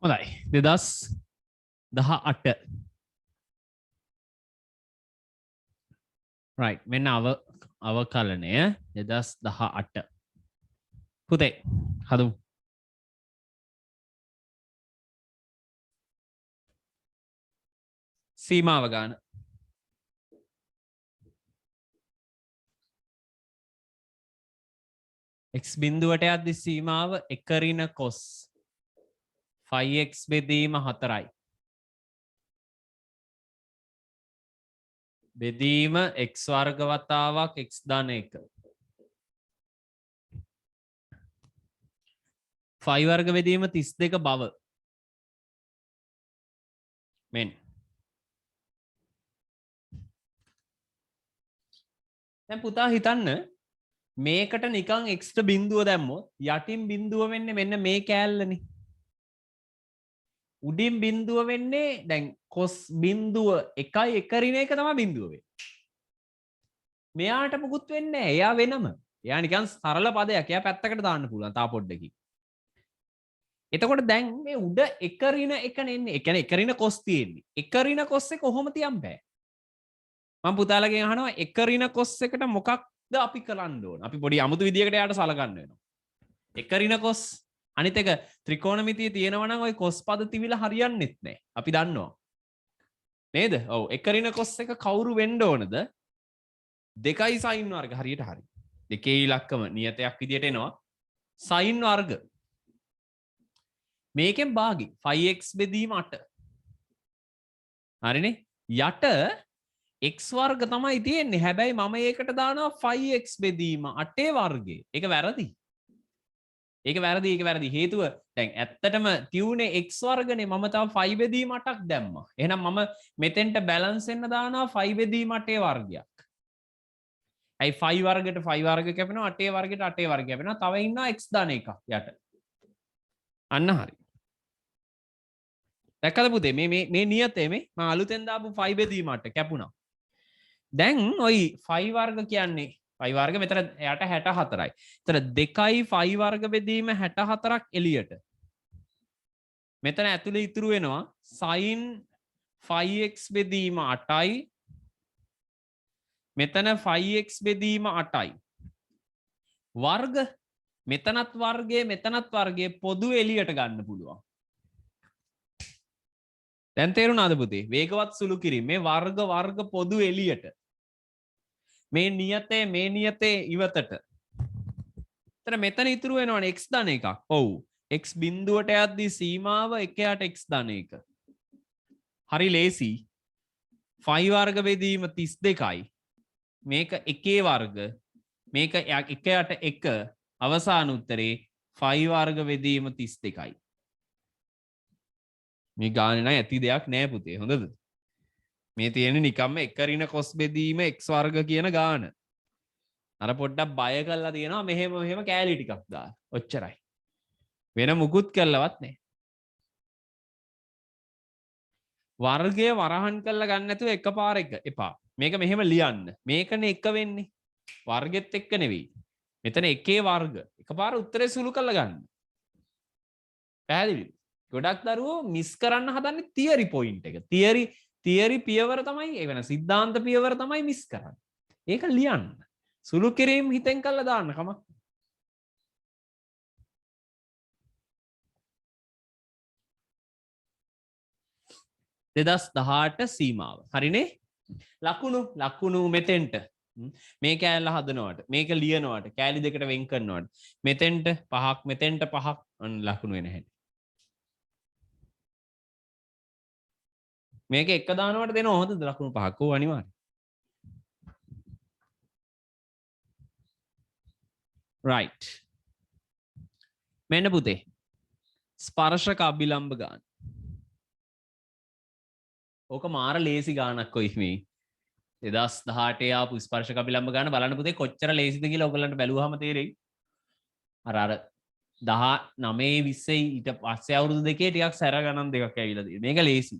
හොඳයි 2018 right මෙන්න අවකලනය 2018 පුතේ හදමු සීමාව ගන්න x බිඳුවට යද්දි සීමාව 1 ඍණ cos 5x බෙදීම 4යි බෙදීම x වර්ග වතාවක් x ධන 1 5 වර්ග බෙදීම 32 බව මෙන්න දැන් පුතා හිතන්න මේකට නිකන් x ට බිඳුව දැම්මොත් යටින් බිඳුව වෙන්නේ මෙන්න මේ කෑල්ලනේ උඩින් බිඳුව වෙන්නේ දැන් cos බිඳුව 1යි 1 ඍණ 1 තමයි බිඳුව වෙන්නේ. මෙයාට මුකුත් වෙන්නේ නැහැ. එයා වෙනම. එයා නිකන් සරල පදයක්. එයා පැත්තකට දාන්න පුළුවන් තා පොඩ්ඩකින්. එතකොට දැන් මේ උඩ 1 ඍණ 1 නෙන්නේ. ඒ කියන්නේ 1 ඍණ cos තියෙන්නේ. 1 ඍණ cos එක කොහොම තියන් බෑ. මම පුතාලගෙන් අහනවා 1 ඍණ cos එකට මොකක්ද අපි කරන්න ඕන? අපි පොඩි අමුතු විදියකට එයාට සලකන්න වෙනවා. 1 ඍණ cos අනිත් එක ත්‍රිකෝණමිතිය තියෙනවා නම් ওই cos පද තිබිලා හරියන්නේත් නැහැ. අපි දන්නවා. නේද? ඔව් 1 ඍණ cos එක කවුරු වෙන්න ඕනද? 2යි sin වර්ග හරියට හරි. දෙකේ ඉලක්කම නියතයක් විදියට එනවා. sin වර්ග. මේකෙන් භාගි 5x බෙදීම 8. හරිනේ? යට x වර්ග තමයි තියෙන්නේ. හැබැයි මම ඒකට දානවා 5x බෙදීම 8 වර්ගේ. ඒක වැරදි. ඒක වැරදි හේතුව දැන් ඇත්තටම තියුනේ x වර්ගනේ මම තව 5 බෙදීම 8ක් දැම්මා. එහෙනම් මම මෙතෙන්ට බැලන්ස් වෙන්න දානවා 5 බෙදීම 8 වර්ගයක්. ඇයි 5 වර්ගයට 5 වර්ග කැපෙනවා 8 වර්ගයට 8 වර්ග කැපෙනවා. තව ඉන්නවා x ධන එකක් යට. අන්න හරි. දැක්කද පුතේ මේ නියතේ මේ මම අලුතෙන් දාපු 5 බෙදීම 8 කැපුණා. දැන් ওই 5 වර්ග කියන්නේ 5 වර්ග මෙතන යට 64යි. එතන 2යි 5 වර්ග බෙදීම 64ක් එළියට. මෙතන ඇතුලේ ඉතුරු වෙනවා sin 5x බෙදීම 8යි. මෙතන 5x බෙදීම 8යි. වර්ග මෙතනත් වර්ගයේ පොදු එළියට ගන්න පුළුවන්. දැන් තේරුණාද පුතේ? වේගවත් සුළු කිරීම මේ වර්ග පොදු එළියට. මේ නියතේ ඉවතට. එතන මෙතන ඉතුරු වෙනවනේ x ධන එකක්. ඔව්. x බිඳුවට යද්දී සීමාව 1යට x ධන 1. හරි ලේසි. 5 වර්ග බෙදීම 32යි. මේක 1 වර්ග. මේක 1යට 1 අවසාන උත්තරේ 5 වර්ග බෙදීම 32යි. මේ ගානේ නෑ ඇති දෙයක් නෑ පුතේ. හොඳද? මේ තියෙන්නේ නිකම්ම 1 ඍණ cos බෙදීම x වර්ග කියන ගාන. අර පොඩ්ඩක් බය කරලා තියෙනවා මෙහෙම කෑලි ටිකක් දාලා. ඔච්චරයි. වෙන මුකුත් කරලවත් නැහැ. වර්ගය වරහන් කරලා ගන්න නැතුව එකපාර එක එපා. මේක මෙහෙම ලියන්න. මේකනේ එක වෙන්නේ. වර්ගෙත් එක්ක නෙවෙයි. මෙතන එකේ වර්ග. එකපාර උත්තරේ සුළු කරලා ගන්න. පැහැදිලිද? ගොඩක් දරුවෝ මිස් කරන්න හදන්නේ තියරි පොයින්ට් එක. තියරි පියවර තමයි ඒ වෙන සිද්ධාන්ත පියවර තමයි මිස් කරන්නේ. ඒක ලියන්න. සුළු කිරීම හිතෙන් කළා දාන්න කමක්. 2018 සීමාව. හරිනේ? ලකුණු මෙතෙන්ට. මේ කෑල්ල හදනවට, මේක ලියනවට, කෑලි දෙකට වෙන් කරනවට. මෙතෙන්ට 5ක්, මෙතෙන්ට 5ක් අන්න ලකුණු වෙන හැටි. මේක එක දානවට දෙනවා හොඳද ලකුණු 5ක්? ඕ අනිවාර්යයෙන්. right. මෙන්න පුතේ. ස්පර්ශක අභිලම්බ ගාන. ඕක මාර ලේසි ගානක් කොයි මේ 2018 ආපු ස්පර්ශක අභිලම්බ ගාන බලන්න පුතේ කොච්චර ලේසිද කියලා ඔයගලන්ට බැලුවාම තේරෙයි. අර 19 20 ඊට පස්සේ අවුරුදු දෙකේ ටිකක් සැර ගණන් දෙකක් ඇවිල්ලා තියෙනවා. මේක ලේසි.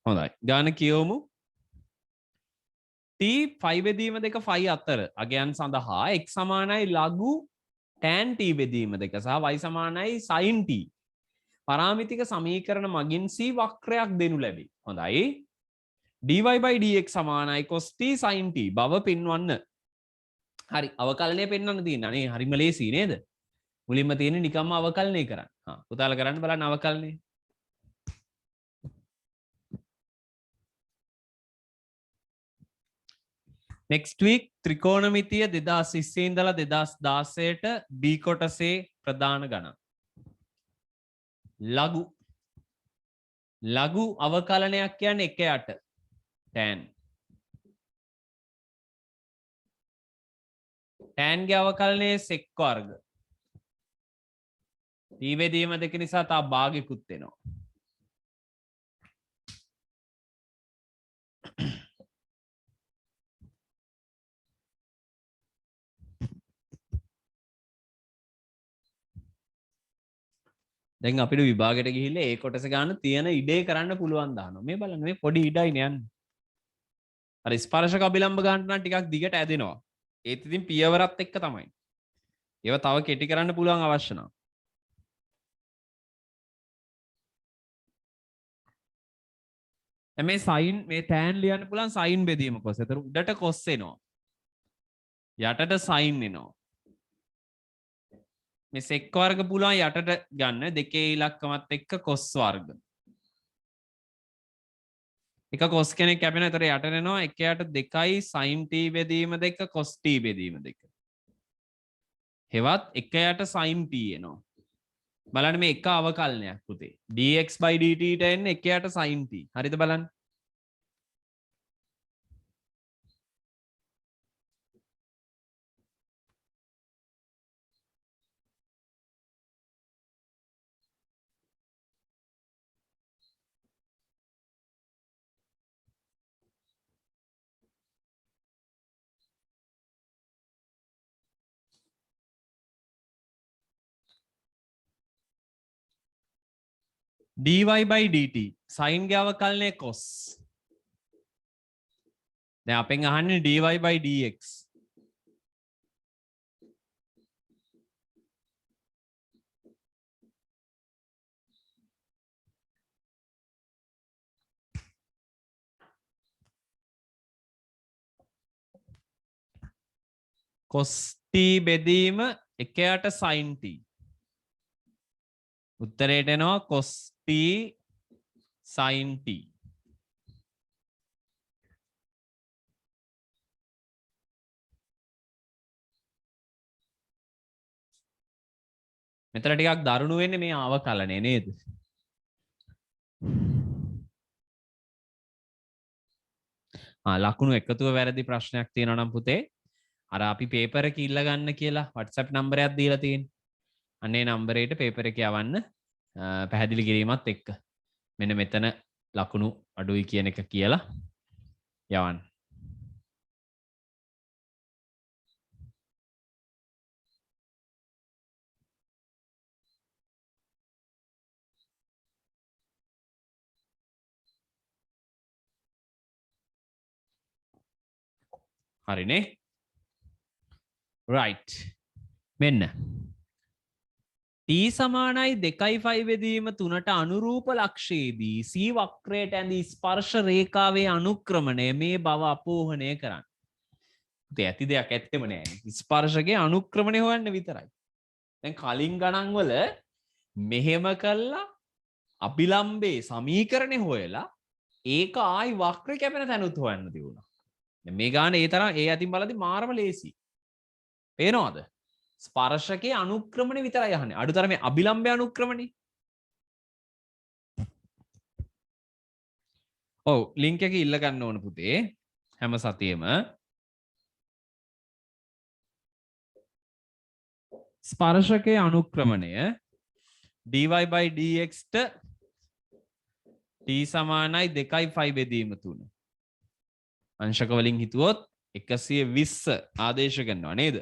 හොඳයි. ගාන කියවමු. t phi බෙදීම දෙක phi අතර අගයන් සඳහා x සමානයි ලඝු tan t බෙදීම දෙක සහ y සමානයි sin t පරාමිතික සමීකරණ මගින් c වක්‍රයක් දෙනු ලැබේ. හොඳයි. dy by dx සමානයි cos t sin t බව පෙන්වන්න. හරි අවකලනය පෙන්වන්න තියෙනවා නේ. හරිම ලේසි නේද? මුලින්ම තියෙන්නේ නිකම්ම අවකලනය කරන්න. පුතාලා කරන්න බලන්න අවකලනය. next week ත්‍රිකෝණමිතිය 2020 ඉඳලා 2016ට B කොටසේ ප්‍රධාන ගණන්. ලඝු අවකලනයක් කියන්නේ 1/8 tan. tan ගේ අවකලනය sec වර්ග. t බෙදීම දෙක නිසා තා භාගිකුත් වෙනවා. දැන් අපිට විභාගයට ගිහිල්ලා ඒ කොටස ගන්න තියෙන ඉඩේ කරන්න පුළුවන් දානවා. මේ බලන්න මේ පොඩි ඉඩයිනේ යන්නේ. අර ස්පර්ශක අභිලම්බ ගන්න නම් ටිකක් දිගට ඇදෙනවා. ඒත් ඉතින් පියවරත් එක්ක තමයි. ඒවා තව කෙටි කරන්න පුළුවන් අවශ්‍ය නම්. මේ sin මේ tan ලියන්න පුළුවන් sin බෙදීම cos. ඒතර උඩට cos එනවා. යටට sin එනවා. මේ sec වර්ග පුළුවන් යටට ගන්න දෙකේ ඉලක්කමත් එක්ක cos වර්ග. එක cos කෙනෙක් කැපෙනවා. ඒතර යටට එනවා 1/2 sin t බෙදීම දෙක cos t බෙදීම දෙක. හෙවත් 1/8 sin t එනවා. බලන්න මේ එක අවකලනයක් පුතේ. dx by dt ට එන්නේ 1/8 sin t. හරිද බලන්න? dy by dt sin ගේ අවකලනය cos. දැන් අපෙන් අහන්නේ dy by dx. cos t බෙදීම 1/8 sin t. උත්තරයට එනවා cos t sin t. මෙතන ටිකක් දරුණු වෙන්නේ මේ අවකලනය නේද? ලකුණු එකතුව වැරදි ප්‍රශ්නයක් තියෙනවා නම් පුතේ අර අපි පේපර් එක ඉල්ල ගන්න කියලා WhatsApp නම්බරයක් දීලා තියෙන්නේ. අනේ නම්බරේට පේපර් එක යවන්න පැහැදිලි කිරීමත් එක්ක. මෙන්න මෙතන ලකුණු අඩුයි කියන එක කියලා යවන්න. හරිනේ? right. මෙන්න t සමානයි 2.5 බෙදීම 3ට අනුරූප ලක්ෂයේදී c වක්‍රයට ඇඳී ස්පර්ශ රේඛාවේ අනුක්‍රමණය මේ බව අපෝහණය කරන්න. ඒ ඇති දෙයක් ඇත්තෙම නෑ. ස්පර්ශකයේ අනුක්‍රමණය හොයන්න විතරයි. දැන් කලින් ගණන් වල මෙහෙම කළා අභිලම්බේ සමීකරණය හොයලා ඒක ආයි වක්‍රය කැපෙන තැනුත් හොයන්න තිබුණා. දැන් මේ ගාන ඒ තරම් ඒ අතින් බලද්දි මාරම ලේසි. පේනවද? ස්පර්ශකයේ අනුක්‍රමණය විතරයි අහන්නේ. අඩුතරමේ අභිලම්බය අනුක්‍රමණය. ඔව් ලින්ක් එක ඉල්ල ගන්න ඕන පුතේ හැම සතියෙම. ස්පර්ශකයේ අනුක්‍රමණය dy by dx ට t සමානයි 2.5 බෙදීම 3. අංශක වලින් හිතුවොත් 120 ආදේශ කරනවා නේද?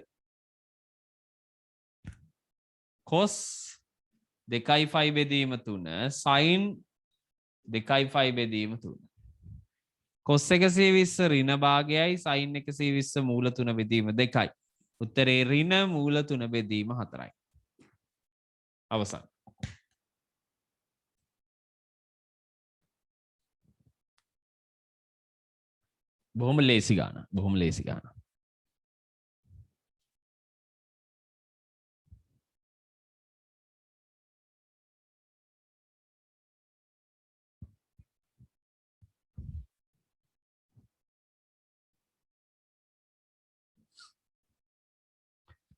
cos 2.5 බෙදීම 3 sin 2.5 බෙදීම 3. cos 120 ඍණ භාගයයි sin 120 මූල 3 බෙදීම 2යි. උත්තරේ ඍණ මූල 3 බෙදීම 4යි. අවසන්. බොහොම ලේසි ගාන. බොහොම ලේසි ගාන.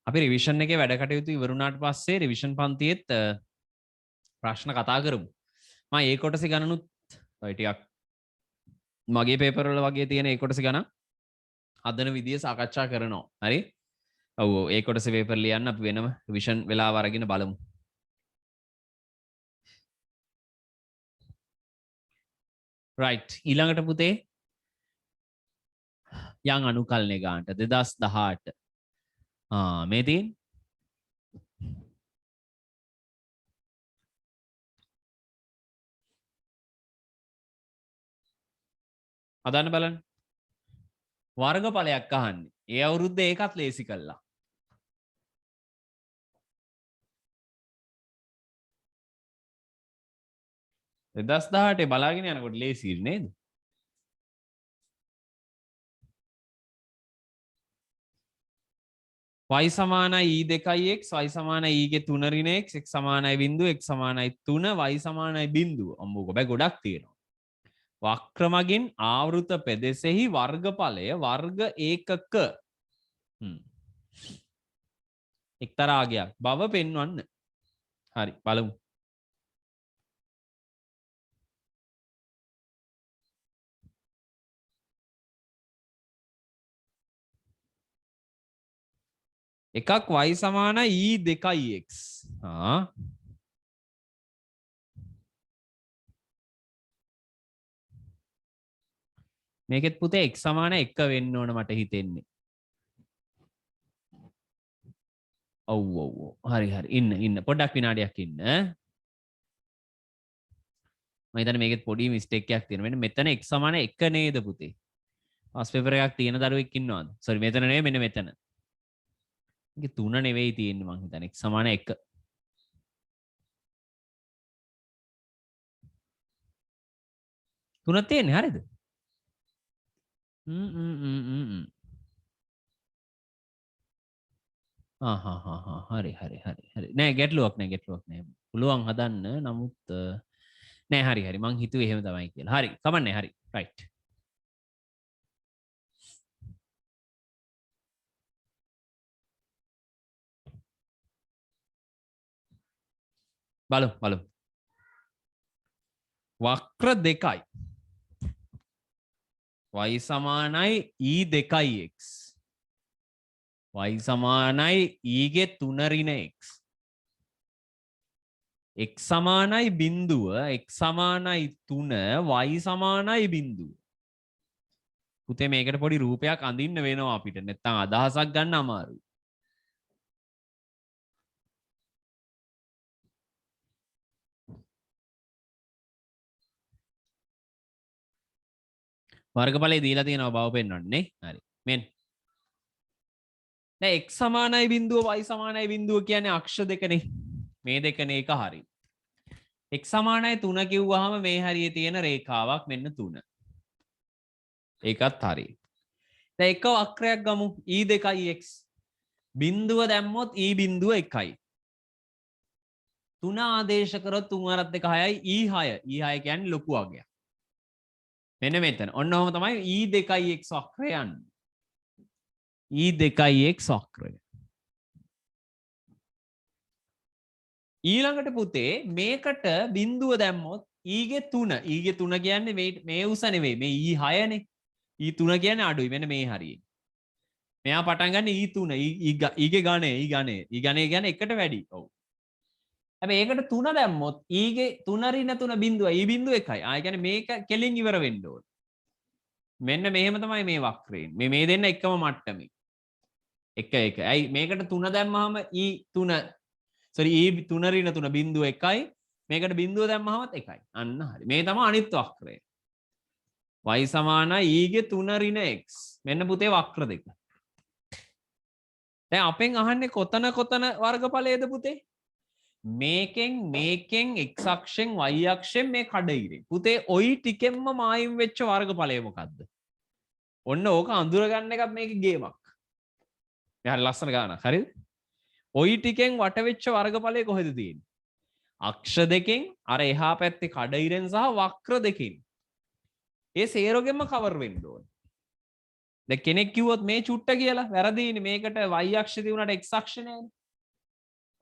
අපි රිවිෂන් එකේ වැඩ කටයුතු ඉවරුණාට පස්සේ රිවිෂන් පන්තියේත් ප්‍රශ්න කතා කරමු. මම ඒ කොටසේ ගණනුත් ඔය ටිකක් මගේ පේපර් වල වගේ තියෙන ඒ කොටසේ ගණන් හදන විදිය සාකච්ඡා කරනවා. හරි? ඔව් ඒ කොටසේ පේපර් ලියන්න අපි වෙනම රිවිෂන් වෙලාව අරගෙන බලමු. රයිට්. ඊළඟට පුතේ යන් අනුකල්නේ ගානට 2018 මේ තියෙන අදන්න බලන්න වර්ගඵලයක් අහන්නේ. ඒ අවුරුද්ද ඒකත් ලේසි කළා. දෙදස් 18 බලාගෙන යනකොට ලේසි නේද? y සමානයි e 2x y සමානයි e ගේ 3 ඍණ x x සමානයි බිංදුව x සමානයි 3 y සමානයි බිංදුව. අම්මෝ බෑ ගොඩක් තියෙනවා. වක්‍ර මගින් ආවෘත පෙදෙසෙහි වර්ගඵලය වර්ග ඒකක එක්තරාගයක් බව පෙන්වන්න. හරි බලමු. එකක් y සමානයි e 2x. මේකෙත් පුතේ x සමාන 1 වෙන්න ඕන මට හිතෙන්නේ. ඔව් ඔව් හරි හරි ඉන්න පොඩ්ඩක් විනාඩියක් ඉන්න. මම හිතන්නේ මේකෙත් පොඩි මිස්ටේක් එකක් තියෙනවා. මෙතන x සමාන 1 නේද පුතේ? පාස් පේපර් එකක් තියෙන දරුවෙක් ඉන්නවද? සෝරි මෙතන නෙවෙයි මෙන්න මෙතන. මේක 3 නෙවෙයි තියෙන්නේ මං හිතන්නේ x සමාන 1. තුනක් තියෙන්නේ හරිද? හරි නෑ ගැටලුවක් නෑ පුළුවන් හදන්න නමුත් නෑ හරි මං හිතුවේ එහෙම තමයි කියලා. හරි කමන්නේ හරි රයිට්. බලමු. වක්‍ර දෙකයි y සමානයි e 2x y සමානයි e ගේ 3 ඍණ x x සමානයි බිංදුව x සමානයි 3 y සමානයි බිංදුව. පුතේ මේකට පොඩි රූපයක් අඳින්න වෙනවා අපිට නැත්නම් අදහසක් ගන්න අමාරුයි. වර්ගඵලය දීලා තියෙනවා බව පෙන්වන්නේ. හරි. මෙන්න. දැන් x සමානයි බිංදුව y සමානයි බිංදුව කියන්නේ අක්ෂ දෙකනේ. මේ දෙකනේ එක හරි. x සමානයි 3 කිව්වහම මේ හරියේ තියෙන රේඛාවක් මෙන්න 3. ඒකත් හරි. දැන් එක වක්‍රයක් ගමු e 2x. බිංදුව දැම්මොත් e බිංදුව 1යි. 3 ආදේශ කරොත් 3 අරත් 2 6යි e 6. e 6 කියන්නේ ලොකු අගයක්. මෙන්න මෙතන. ඔන්න ඔහම තමයි e 2x වක්‍රය යන්නේ. e 2x වක්‍රය. ඊළඟට පුතේ මේකට බිංදුව දැම්මොත් e ගේ 3. e ගේ 3 කියන්නේ මේ උස නෙවෙයි. මේ e 6නේ. e 3 කියන්නේ අඩුයි. මෙන්න මේ හරියේ. මෙයා පටන් ගන්න e 3. e ගේ ගණය කියන්නේ එකට වැඩි. ඔව්. හැබැයි ඒකට 3 දැම්මොත් e ගේ 3 ඍණ 3 බිංදුව e බිංදුව 1යි. ආ කියන්නේ මේක කෙලින් ඉවර වෙන්න ඕන. මෙන්න මෙහෙම තමයි මේ වක්‍රයෙන්. මේ දෙන්න එකම මට්ටමේ. 1. ඇයි මේකට 3 දැම්මහම e 3 sorry e 3 ඍණ 3 බිංදුව 1යි. මේකට බිංදුව දැම්මහමත් 1යි. අන්න හරි. මේ තමයි අනිත් වක්‍රය. y සමානයි e ගේ 3 ඍණ x. මෙන්න පුතේ වක්‍ර දෙක. දැන් අපෙන් අහන්නේ කොතන වර්ගඵලයේද පුතේ? මේකෙන් x අක්ෂයෙන් y අක්ෂයෙන් මේ කඩයිරේ. පුතේ ওই ටිකෙන්ම මායිම් වෙච්ච වර්ගඵලය මොකද්ද? ඔන්න ඕක අඳුරගන්න එකත් මේකේ ගේමක්. මේ හරි ලස්සන ගානක්. හරිද? ওই ටිකෙන් වට වෙච්ච වර්ගඵලය කොහෙද තියෙන්නේ? අක්ෂ දෙකෙන් අර එහා පැත්තේ කඩයිරෙන් සහ වක්‍ර දෙකෙන්. ඒ සේරගෙම කවර් වෙන්න ඕනේ. දැන් කෙනෙක් කිව්වොත් මේ චුට්ට කියලා වැරදීනේ. මේකට y අක්ෂය තියුණාට x අක්ෂය නෑනේ.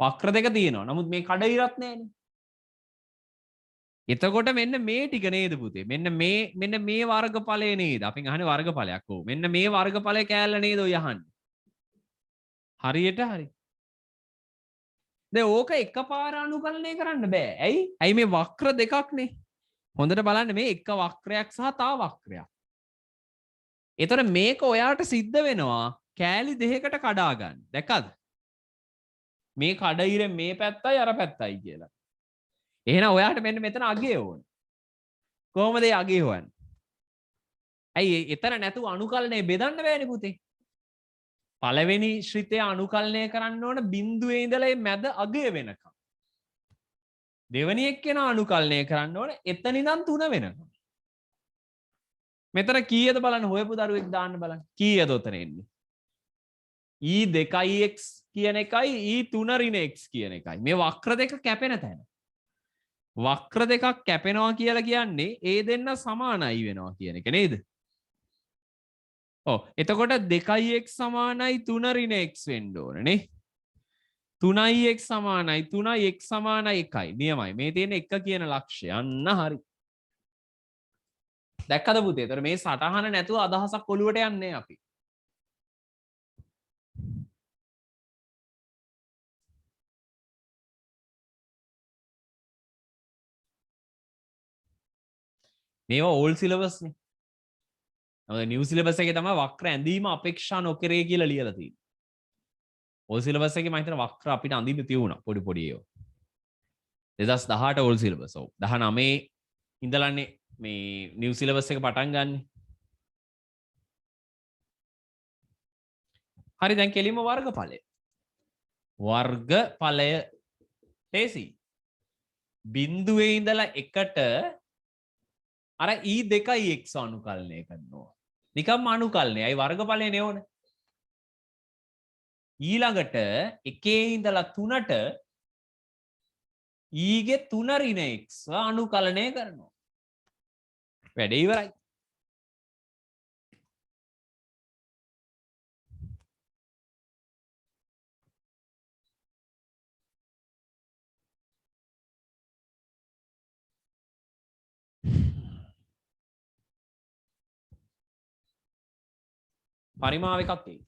වක්‍ර දෙක තියෙනවා. නමුත් මේ කඩයිරත් නෑනේ. එතකොට මෙන්න මේ ටික නේද පුතේ? මෙන්න මේ වර්ගඵලය නේද? අපින් අහන්නේ වර්ගඵලයක්. ඔව්. මෙන්න මේ වර්ගඵලය කෑල්ල නේද ඔය අහන්නේ. හරියට හරි. දැන් ඕක එකපාර අනුකලනය කරන්න බෑ. ඇයි? ඇයි මේ වක්‍ර දෙකක්නේ. හොඳට බලන්න මේ එක වක්‍රයක් සහ තව වක්‍රයක්. එතකොට මේක ඔයාට සිද්ධ වෙනවා කෑලි දෙකකට කඩා ගන්න. දැක්කද? මේ කඩයිරෙන් මේ පැත්තයි අර පැත්තයි කියලා. එහෙනම් ඔයාට මෙන්න මෙතන අගය ඕන. කොහොමද ඒ අගය හොයන්නේ? ඇයි එතන නැතුව අනුකලනය බෙදන්න බෑනේ පුතේ. පළවෙනි ශ්‍රිතය අනුකලනය කරන්න ඕන බිඳුවේ ඉඳලා මැද අගය වෙනකම්. දෙවෙනි එක්කෙන අනුකලනය කරන්න ඕන එතන ඉඳන් 3 වෙනකම්. මෙතන කීයද බලන්න හොයපු දරුවෙක් දාන්න බලන්න. කීයද උතන එන්නේ? e2x කියන එකයි e3 ඍණ x කියන එකයි. මේ වක්‍ර දෙක කැපෙන තැන. වක්‍ර දෙකක් කැපෙනවා කියලා කියන්නේ ඒ දෙන්න සමානයි වෙනවා කියන එක නේද? ඔව්. එතකොට 2x සමානයි 3 ඍණ x වෙන්න ඕනේ නේ. 3x සමානයි 3x සමානයි 1යි. නියමයි. මේ තියෙන 1 කියන ලක්ෂය. අන්න හරි. දැක්කද පුතේ? ඒතර මේ සටහන නැතුව අදහසක් ඔලුවට යන්නේ අපි. මේවා ඕල්ඩ් සිලබස් නේ. නමුත් නිව් සිලබස් එකේ තමයි වක්‍ර ඇඳීම අපේක්ෂා නොකරේ කියලා ලියලා තියෙන්නේ. ඕල්ඩ් සිලබස් එකේ මම හිතන වක්‍ර අපිට අඳින්න තියුණා පොඩි ඒවා. 2018 ඕල්ඩ් සිලබස්. ඔව්. 19 ඉඳලානේ මේ නිව් සිලබස් එක පටන් ගන්න. හරි දැන් කෙලින්ම වර්ගඵලය. වර්ගඵලය තේසි. බිඳුවේ ඉඳලා එකට අර e2x අනුකලනය කරනවා. නිකම්ම අනුකලනය. අයි වර්ගඵලය නෙවන. ඊළඟට එකේ ඉඳලා 3ට e ගේ 3 ඍණ x අනුකලනය කරනවා. වැඩේ ඉවරයි. පරිමාව එකක් තියෙයි.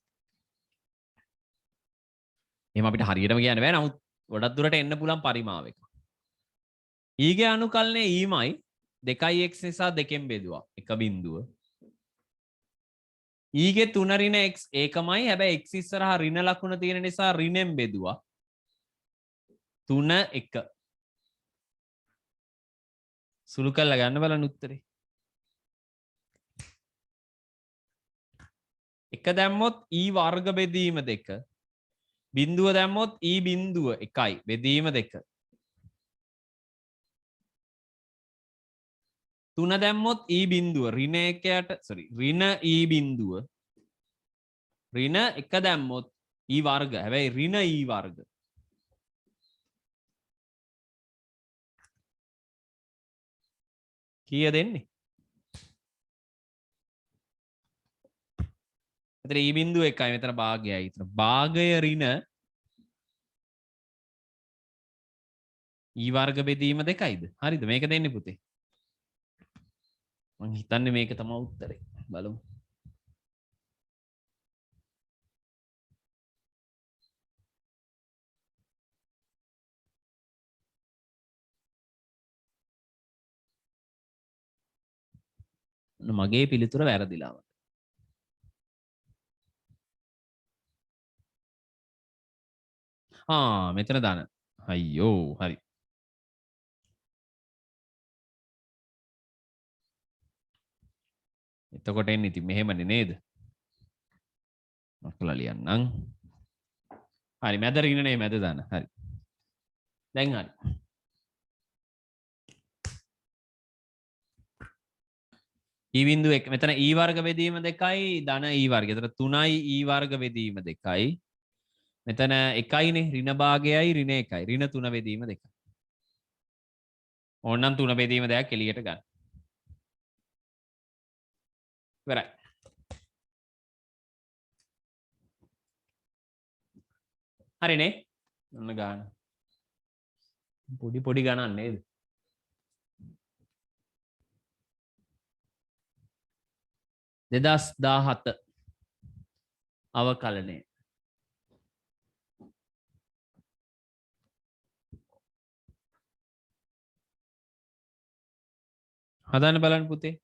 එහෙම අපිට හරියටම කියන්න බෑ. නමුත් ගොඩක් දුරට එන්න පුළුවන් පරිමාව එක. e ගේ අනුකලනය e මයි 2x නිසා 2කින් බෙදුවා. එක බිඳුව. e ගේ 3 ඍණ x ඒකමයි. හැබැයි x ඉස්සරහා ඍණ ලකුණ තියෙන නිසා ඍණෙන් බෙදුවා. 3 1. සුළු කරලා ගන්න බලන්න උත්තරේ. එක දැම්මොත් e වර්ග බෙදීම 2. බිඳුව දැම්මොත් e බිඳුව 1යි බෙදීම 2. 3 දැම්මොත් e බිඳුව ඍණ 1යට ඍණ e බිඳුව ඍණ 1 දැම්මොත් e වර්ග. හැබැයි ඍණ e වර්ග. කීය දෙන්නේ? මෙතන e බිඳුව 1යි මෙතන භාගයයි. මෙතන භාගය ඍණ e වර්ග බෙදීම 2යිද? හරිද? මේක දෙන්නේ පුතේ. මං හිතන්නේ මේක තමයි උත්තරේ. බලමු. මගේ පිළිතුර වැරදිලා. මෙතන දාන. අයියෝ හරි. එතකොට එන්නේ ඉතින් මෙහෙමනේ නේද? මක්කලා ලියන්නම්. හරි මැද ඍණනේ මැද දාන්න. හරි. දැන් හරි. e බිඳුව එක මෙතන e වර්ග බෙදීම 2යි ධන e වර්ගය. එතන 3යි e වර්ග බෙදීම 2යි. මෙතන 1යිනේ ඍණ භාගයයි ඍණ 1යි. ඍණ 3 බෙදීම 2යි. ඕනනම් 3 බෙදීම 2ක් එළියට ගන්න. ඉවරයි. හරිනේ. ඔන්න ගන්න. පොඩි ගණන් නේද? දෙදස් 17 අවකලනය. හදන්න බලන්න පුතේ.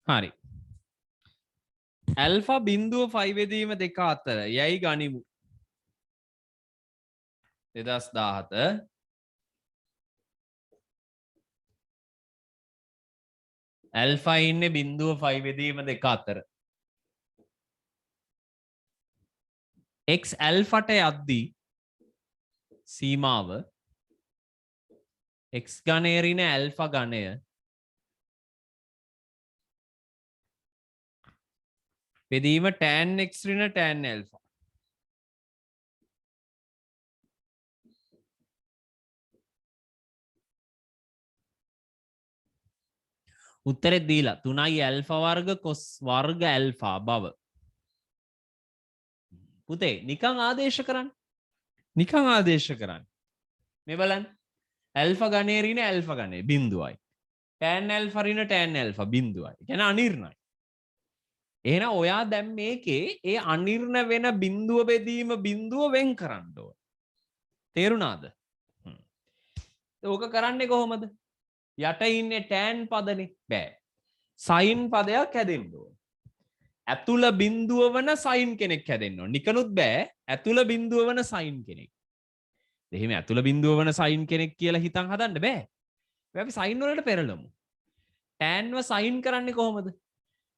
හරි. ඇල්ෆා බිඳුව 5 බෙදීම 2 අතර යයි ගනිමු. 2017 ඇල්ෆා ඉන්නේ බිඳුව 5 බෙදීම 2 අතර. x ඇල්ෆාට යද්දී සීමාව x ඝනය ඍණ ඇල්ෆා ඝනය බෙදීම tan x ඍණ tan ඇල්ෆා. උත්තරේ දීලා 3යි ඇල්ෆා වර්ග cos වර්ග ඇල්ෆා බව. පුතේ නිකන් ආදේශ කරන්න. නිකන් ආදේශ කරන්න. මේ බලන්න. ඇල්ෆා ඝනය ඍණ ඇල්ෆා ඝනය බිඳුවයි. tan ඇල්ෆා ඍණ tan ඇල්ෆා බිඳුවයි. කියන්නේ අනිර්ණයි. එහෙනම් ඔයා දැන් මේකේ ඒ අනිර්ණ වෙන බිඳුව බෙදීම බිඳුව වෙන් කරන්න ඕන. තේරුණාද? ඕක කරන්නේ කොහොමද? යට ඉන්නේ tan පදනේ බෑ. sin පදයක් හැදෙන්න ඕන. ඇතුළ බිඳුව වන sin කෙනෙක් හැදෙන්න ඕන. නිකනුත් බෑ ඇතුළ බිඳුව වන sin කෙනෙක්. එහෙම ඇතුළ බිඳුව වන sin කෙනෙක් කියලා හිතන් හදන්න බෑ. අපි sin වලට පෙරලමු. tan ව sin කරන්නේ කොහොමද?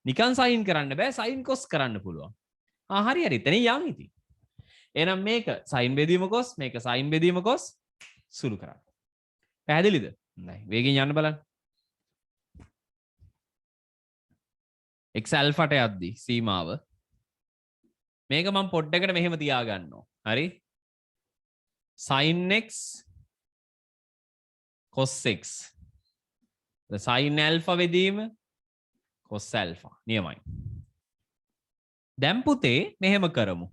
නිකන් sin කරන්න බෑ sin cos කරන්න පුළුවන්. හරි හරි එතන යන් ඉතින්. එහෙනම් මේක sin බෙදීම cos මේක sin බෙදීම cos සුළු කරන්න. පැහැදිලිද? හොඳයි. වේගෙන් යන්න බලන්න. x ඇල්ෆාට යද්දි සීමාව මේක මම පොඩ්ඩකට මෙහෙම තියාගන්නවා. හරි? sin x cos x. sin alpha බෙදීම cos ඇල්ෆා නියමයි. දැන් පුතේ මෙහෙම කරමු.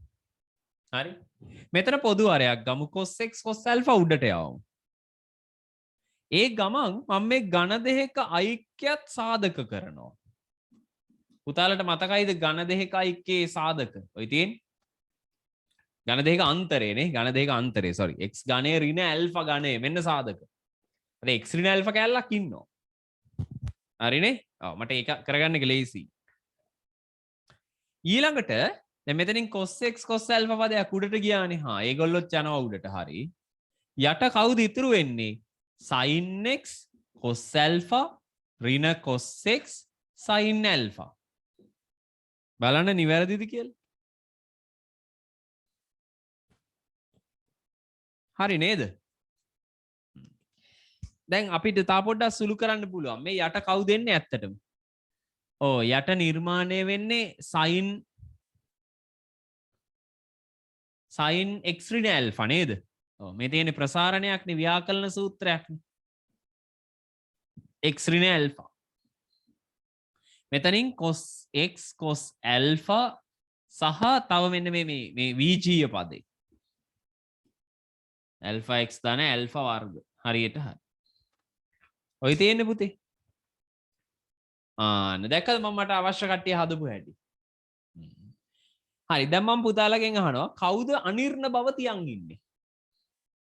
හරි? මෙතන පොදු අරයක් ගමු cos x cos ඇල්ෆා උඩට යවමු. ඒ ගමන් මම මේ ඝන දෙකක ඓක්‍යත් සාධක කරනවා. පුතාලට මතකයිද ඝන දෙකක ඓක්‍යයේ සාධක? ඔය තියෙන්නේ ඝන දෙකක අන්තරේනේ. ඝන දෙකක අන්තරේ sorry. x ඝනය ඍණ ඇල්ෆා ඝනය මෙන්න සාධක. අර x ඍණ ඇල්ෆා කැලලක් ඉන්නවා. හරිනේ? ඔව් මට ඒක කරගන්න එක ලේසි. ඊළඟට දැන් මෙතනින් cos x cos alpha පදයක් උඩට ගියානේ. හා ඒගොල්ලොත් යනවා උඩට. හරි. යට කවුද ඉතුරු වෙන්නේ? sin x cos alpha ඍණ cos x sin alpha. බලන්න නිවැරදිද කියලා? හරි නේද? දැන් අපිට තා පොඩ්ඩක් සුළු කරන්න පුළුවන්. මේ යට කවුද එන්නේ ඇත්තටම? ඕ යට නිර්මාණය වෙන්නේ sin x ඍණ ඇල්ෆා නේද? ඔව් මේ තියෙන්නේ ප්‍රසාරණයක් නේ ව්‍යාකරණ සූත්‍රයක් නේ. x ඍණ ඇල්ෆා. මෙතනින් cos x cos ඇල්ෆා සහ තව මෙන්න මේ විජීය පදේ. ඇල්ෆා x දාන ඇල්ෆා වර්ග. හරියට හරි. ඔය තියෙන්නේ පුතේ. ආන්න දැක්කද මම මට අවශ්‍ය කට්ටිය හදපු හැටි. හරි දැන් මම පුතාලගෙන් අහනවා කවුද අනිර්ණ බව තියන් ඉන්නේ?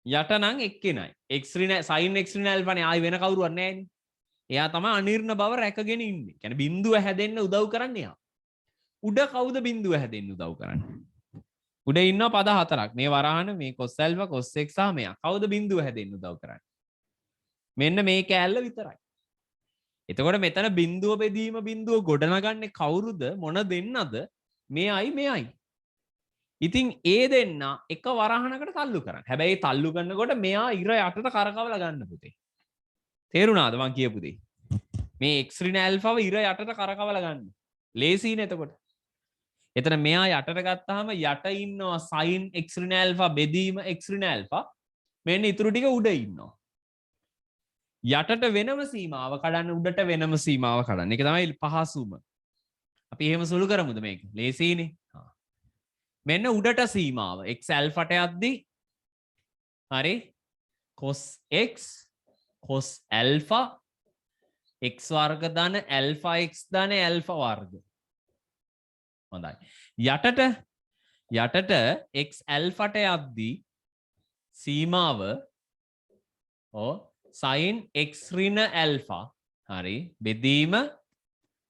යට නම් එක්කෙනයි. x ඍණ sin x ඍණ ඇල්ෆානේ ආයි වෙන කවුරුවත් නැහැනේ. එයා තමයි අනිර්ණ බව රැකගෙන ඉන්නේ. කියන්නේ බිඳුව හැදෙන්න උදව් කරන්නේ එයා. උඩ කවුද බිඳුව හැදෙන්න උදව් කරන්නේ? උඩ ඉන්නවා පද හතරක්. මේ වරහන මේ cos alpha cos x සහ මෙයා. කවුද බිඳුව හැදෙන්න උදව් කරන්නේ? මෙන්න මේ කෑල්ල විතරයි. එතකොට මෙතන බිඳුව බෙදීම බිඳුව ගොඩනගන්නේ කවුරුද? මොන දෙන්නද? මෙයයි මෙයයි. ඉතින් ඒ දෙන්න එක වරහනකට තල්ලු කරන්න. හැබැයි තල්ලු කරනකොට මෙයා ඉර යටට කරකවලා ගන්න පුතේ. තේරුණාද මං කියපු දේ? මේ x ඍණ ඇල්ෆාව ඉර යටට කරකවලා ගන්න. ලේසියිනේ එතකොට. එතන මෙයා යටට ගත්තාම යට ඉන්නවා sin x ඍණ ඇල්ෆා බෙදීම x ඍණ ඇල්ෆා. මෙන්න ඉතුරු ටික උඩ ඉන්නවා. යටට වෙනම සීමාව කඩන්න උඩට වෙනම සීමාව කඩන්න. ඒක තමයි පහසුම. අපි එහෙම සුළු කරමුද මේක? ලේසියිනේ. මෙන්න උඩට සීමාව x ඇල්ෆාට යද්දි හරි cos x cos alpha x වර්ග ධන ඇල්ෆා x ධන ඇල්ෆා වර්ග. හොඳයි. යටට x ඇල්ෆාට යද්දි සීමාව sin x ඍණ ඇල්ෆා හරි බෙදීම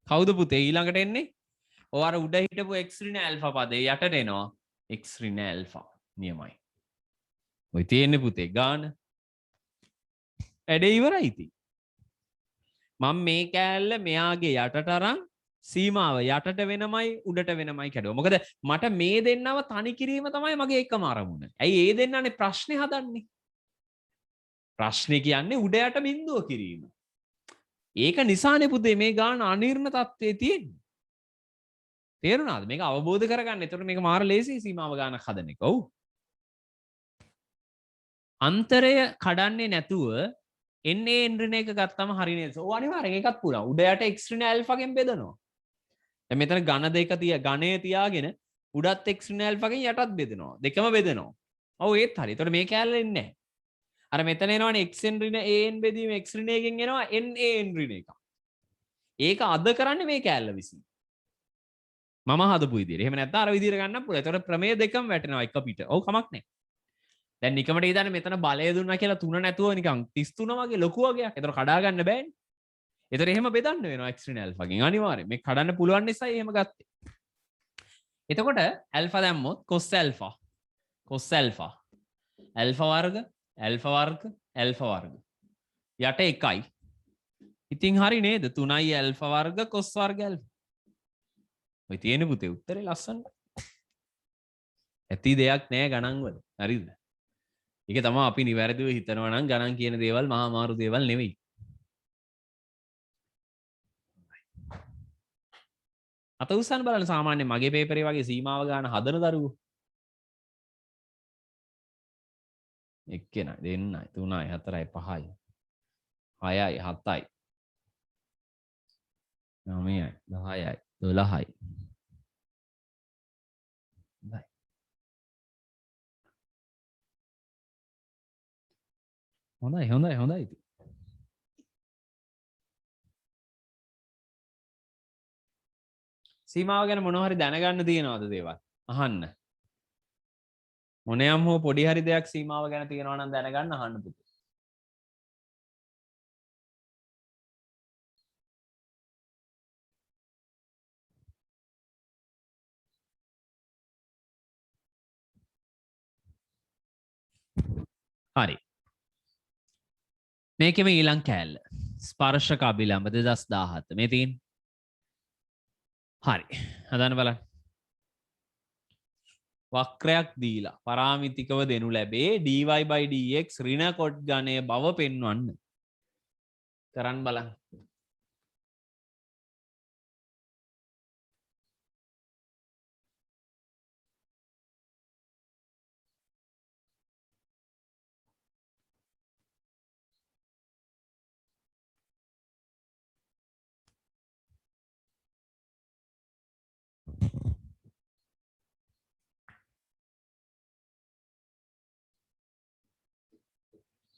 කවුද පුතේ ඊළඟට එන්නේ? ඔය අර උඩ හිටපු x ඍණ ඇල්ෆා පදේ යටට එනවා x ඍණ ඇල්ෆා නියමයි. ඔය තියෙන්නේ පුතේ ගාන. වැඩේ ඉවරයි ඉතින්. මම මේ කෑල්ල මෙයාගේ යටට අරන් සීමාව යටට වෙනමයි උඩට වෙනමයි කැඩුවා. මොකද මට මේ දෙන්නව තනි කිරීම තමයි මගේ එකම අරමුණ. ඇයි ඒ දෙන්නනේ ප්‍රශ්නේ හදන්නේ? ප්‍රශ්නේ කියන්නේ උඩ යට බිඳුව කිරීම. ඒක නිසානේ පුතේ මේ ගාන අනිර්ණ තත්ත්වයේ තියෙන්නේ. තේරුණාද? මේක අවබෝධ කරගන්න. එතකොට මේක මාර ලේසි සීමාව ගානක් හදන එක. ඔව්. අන්තරය කඩන්නේ නැතුව එන්නේ ඍණ එක ගත්තම හරි නේද? ඔව් අනිවාර්යෙන් ඒකත් පුළුවන්. උඩ යට x ඍණ ඇල්ෆාගෙන් බෙදනවා. දැන් මෙතන ඝන දෙක ඝණය තියාගෙන උඩත් x ඍණ ඇල්ෆාගෙන් යටත් බෙදනවා. දෙකම බෙදනවා. ඔව් ඒත් හරි. එතකොට මේ කැලේ එන්නේ නැහැ. අර මෙතන එනවනේ xn ඍණ an බෙදීම x ඍණ එකෙන් එනවා nan ඍණ එක. ඒක අද කරන්නේ මේ කැලේ විසින්. මම හදපු විදියට. එහෙම නැත්නම් අර විදියට ගන්න පුළුවන්. එතකොට ප්‍රමේය දෙකම වැටෙනවා එක පිට. ඔව් කමක් නැහැ. දැන් නිකමට ඉදන්නේ මෙතන බලය දුන්නා කියලා 3 නැතුව නිකන් 33 වගේ ලොකු වගේක්. ඒතර කඩා ගන්න බෑනේ. ඒතර එහෙම බෙදන්න වෙනවා x ඍණ ඇල්ෆාගෙන් අනිවාර්යෙන්. මේක කඩන්න පුළුවන් නිසා එහෙම ගත්තේ. එතකොට ඇල්ෆා දැම්මොත් cos alpha cos alpha alpha වර්ග ඇල්ෆා වර්ග ඇල්ෆා වර්ග යට එකයි. ඉතින් හරි නේද? 3යි ඇල්ෆා වර්ග cos වර්ග ඇල්ෆා. ඔය තියෙන පුතේ උත්තරේ ලස්සනට. ඇති දෙයක් නෑ ගණන් වල. හරිද? ඒක තමයි අපි නිවැරදිව හිතනවා නම් ගණන් කියන දේවල් මහා මාරු දේවල් නෙවෙයි. අත උස්සන්න බලන්න සාමාන්‍යයෙන් මගේ පේපරේ වගේ සීමාව ගන්න හදන දරුවෝ. එක්කෙනයි දෙන්නයි තුනයි හතරයි පහයි 6යි 7යි 9යි 10යි 12යි. හොඳයි. සීමාව ගැන මොනවා හරි දැනගන්න තියෙනවද දේවල් අහන්න මොනියම් හෝ පොඩි හරි දෙයක් සීමාව ගැන තියෙනවා නම් දැනගන්න අහන්න පුතේ හරි මේකෙම ඊළඟ කෑල්ල ස්පර්ශක අභිලම්භ 2017 මේ තියෙන්නේ හරි හදන්න බලන්න වක්‍රයක් දීලා පරාමිතිකව දෙනු ලැබේ dy/dx ඍණ කොට ගණය බව පෙන්වන්න කරන්න බලන්න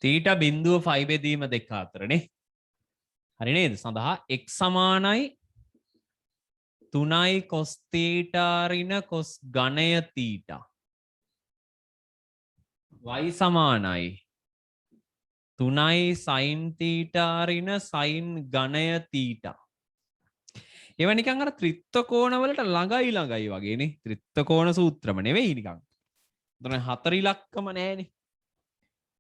තීට බිඳුව 5 බෙදීම දෙක අතරනේ හරි නේද සඳහා x සමානයි 3යි cos තීටා ඍණ cos ඝණය තීටා y සමානයි 3යි sin තීටා ඍණ sin ඝණය තීටා ඒව නිකන් අර ත්‍රිත්වකෝණ වලට ළඟයි වගේනේ ත්‍රිත්වකෝණ සූත්‍රම නෙවෙයි නිකන්. එතන හතර ඉලක්කම නෑනේ.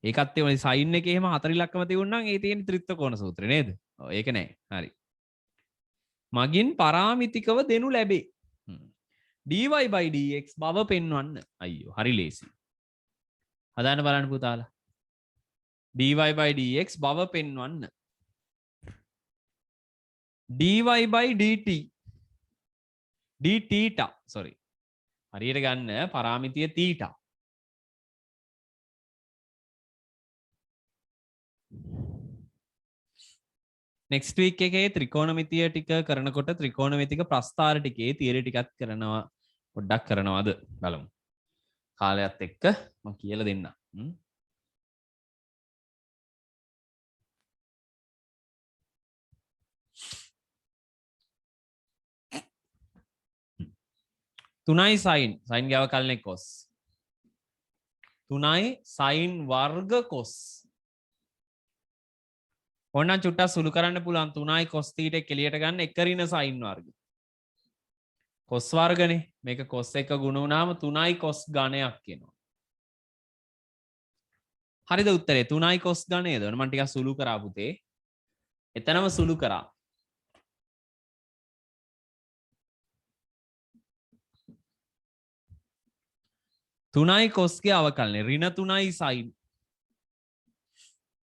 ඒකත් ඒ වගේ sin එකේ එහෙම හතර ඉලක්කම තියුණා නම් ඒ තියෙන ත්‍රිත්වකෝණ සූත්‍රය නේද? ඔව් ඒක නෑ. හරි. මගින් පරාමිතිකව දෙනු ලැබේ. dy/dx බව පෙන්වන්න. අයියෝ හරි ලේසි. හදාන්න බලන්න පුතාලා. dy/dx බව පෙන්වන්න. dy/dt d sorry හරියට ගන්න පරාමිතිය තීටා next week එකේ ත්‍රිකෝණමිතිය ටික කරනකොට ත්‍රිකෝණමිතික ප්‍රස්ථාර ටිකේ තියරි ටිකක් කරනවා පොඩ්ඩක් කරනවාද බලමු කාලයත් එක්ක මම කියලා දෙන්නම් තුනයි සයින් සයින් ගාව කල්නේ කොස් තුනයි සයින් වර්ග කොස් ඕනනම් චුට්ටක් සුළු කරන්න පුළුවන් තුනයි කොස් තීට එළියට ගන්න එක ඍණ සයින් වර්ග කොස් වර්ගනේ මේක කොස් එක ගුණ වුණාම තුනයි කොස් ඝණයක් එනවා හරිද උත්තරේ තුනයි කොස් ඝණයද මම ටිකක් සුළු කරා පුතේ එතනම සුළු කරා තුනයි කොස්ගේ අවකලනය ඍණ තුනයි සයින්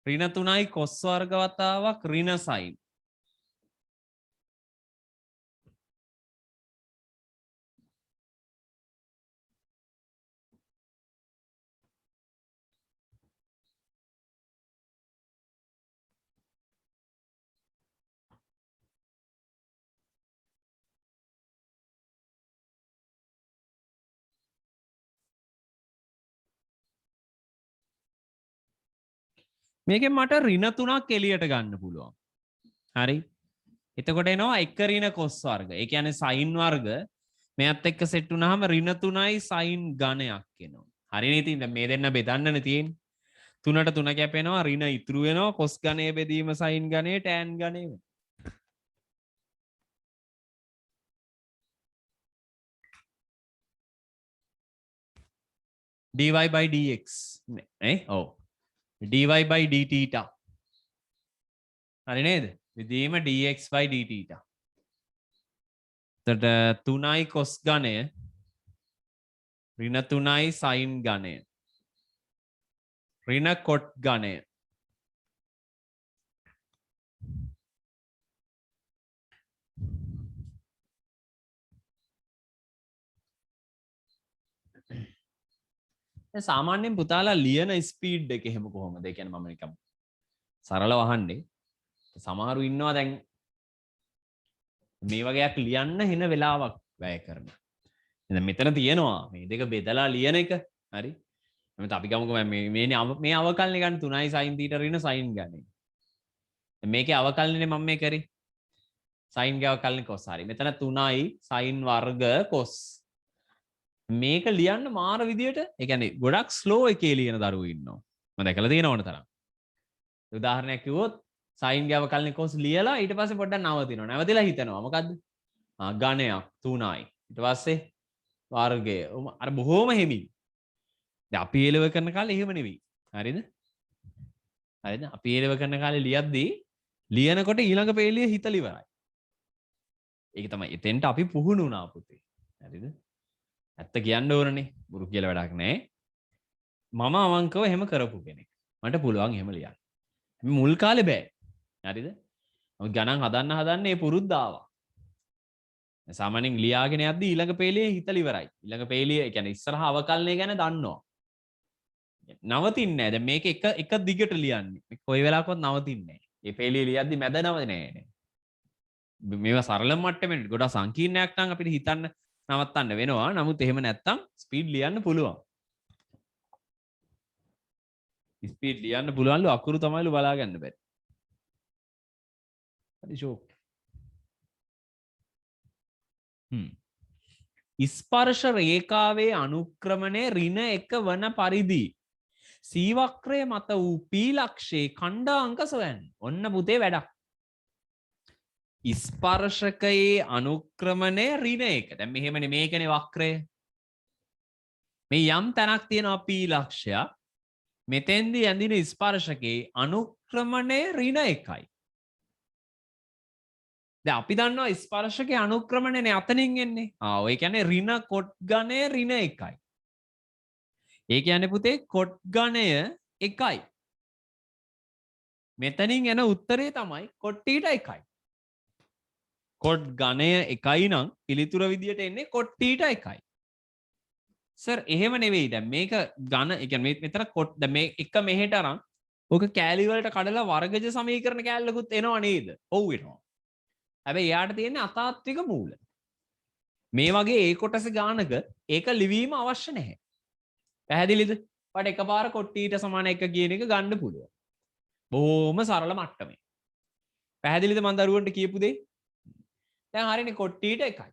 ඍණ තුනයි කොස් වර්ග වතාවක් ඍණ සයින් මේකෙන් මට ඍණ තුනක් එළියට ගන්න පුළුවන්. හරි. එතකොට එනවා එක ඍණ කොස් වර්ග. ඒ කියන්නේ සයින් වර්ග මෙයත් එක්ක සෙට් වුණාම ඍණ තුනයි සයින් ඝණයක් එනවා. හරිනේ ඉතින් දැන් මේ දෙන්න බෙදන්නනේ තියෙන්නේ. 3ට 3 කැපෙනවා ඍණ ඉතුරු වෙනවා කොස් ඝණය බෙදීම සයින් ඝණය tan ඝණය වෙනවා. dy/dx නේ ඔව් dy/dθ හරි නේද විදීම dx/dθ එතකොට 3යි cos ඝණය ඍණ 3යි sin ඝණය ඍණ cot ඝණය සාමාන්‍යයෙන් පුතාලා ලියන ස්පීඩ් එක එහෙම කොහොමද? ඒ කියන්නේ මම නිකම් සරලව අහන්නේ. සමහරු ඉන්නවා දැන් මේ වගේක් ලියන්න වෙන වෙලාවක් වැය කරනවා. දැන් මෙතන තියෙනවා මේ දෙක බෙදලා ලියන එක. හරි. එමෙත අපි ගමුකෝ මේ අවකලනේ ගන්න 3යි sin θ ඍණ sin ගන්නේ. මේකේ අවකලනේ මම මේ කරේ. සයින් ගාව කලින් කොස් හරි. මෙතන 3යි සයින් වර්ග කොස්. මේක ලියන්න මාර විදියට ඒ කියන්නේ ගොඩක් ස්ලෝ එකේ ලියන දරුවෝ ඉන්නවා. මම දැකලා තියෙන ඕන තරම්. උදාහරණයක් කිව්වොත් සයින් ගාව කලින් කොස් ලියලා ඊට පස්සේ පොඩ්ඩක් නවතිනවා. නැවතිලා හිතනවා මොකද්ද? ගණයක් 3යි. ඊට පස්සේ වර්ගය. අර බොහොම හිමින්. දැන් අපි එලව කරන කාලේ එහෙම නෙවෙයි. හරිද? හරිද? අපි එලව කරන කාලේ ලියද්දී ලියනකොට ඊළඟ පේලිය හිතලා ඉවරයි. ඒක තමයි එතෙන්ට අපි පුහුණු වුණා පුතේ. හරිද? ඇත්ත කියන්න ඕනනේ. බුරු කියලා වැඩක් නැහැ. මම අවංකව එහෙම කරපු කෙනෙක්. මට පුළුවන් එහෙම ලියන්න. මුල් කාලේ බෑ. හරිද? මම ගණන් හදන්න මේ පුරුද්ද ආවා. සාමාන්‍යයෙන් ලියාගෙන යද්දී ඊළඟ පේලිය හිතලා ඉවරයි. ඊළඟ පේලිය ඒ කියන්නේ ඉස්සරහා අවකලනය ගැන දන්නවා. නවතින්නේ නැහැ. දැන් මේක එක දිගට ලියන්නේ. මේක කොයි වෙලාවකවත් නවතින්නේ නැහැ. මේ පේලිය ලියද්දී මැද නවතින්නේ නැහැ. මේවා සරල මට්ටමේ ගොඩක් සංකීර්ණයක් නම් අපිට හිතන්න නවත්තන්න වෙනවා. නමුත් එහෙම නැත්තම් ස්පීඩ් ලියන්න පුළුවන්. ස්පීඩ් ලියන්න පුළුවන්ලු අකුරු තමයිලු බලා ගන්න බැරි. හරි ෂෝක්. ස්පර්ශ රේඛාවේ අනුක්‍රමණය ඍණ 1 වන පරිදි C වක්‍රය මත වූ P ලක්ෂයේ ඛණ්ඩාංක සොයන්න. ඔන්න පුතේ වැඩක්. ස්පර්ශකයේ අනුක්‍රමණය ඍණ 1. දැන් මෙහෙමනේ මේකනේ වක්‍රය. මේ යම් තැනක් තියෙනවා P ලක්ෂයක්. මෙතෙන්දී ඇඳින ස්පර්ශකයේ අනුක්‍රමණය ඍණ 1යි. දැන් අපි දන්නවා ස්පර්ශකයේ අනුක්‍රමණයනේ අතනින් එන්නේ. ඔය කියන්නේ ඍණ කොට් ගණය ඍණ 1යි. ඒ කියන්නේ පුතේ කොට් ගණය 1යි. මෙතනින් එන උත්තරේ තමයි කොට්ටීට 1යි. කොට් ගණය 1යි නම් පිළිතුර විදියට එන්නේ කොට්ටීට 1යි. සර් එහෙම නෙවෙයි. දැන් මේක ඝන ඒ කියන්නේ මෙතන කොට් දැන් මේ එක මෙහෙට අරන් ඕක කෑලි වලට කඩලා වර්ගජ සමීකරණ කෑල්ලකුත් එනවා නේද? ඔව් එනවා. හැබැයි යාට තියෙන්නේ අතාත්වික මූල. මේ වගේ ඒ කොටස ගානක ඒක ලිවීම අවශ්‍ය නැහැ. පැහැදිලිද? වට එකපාර කොට්ටීට සමාන 1 කියන එක ගන්න පුළුවන්. බොහොම සරල මට්ටමේ. පැහැදිලිද මම දරුවන්ට කියපු දේ? දැන් හරිනේ කොට්ටීට 1යි.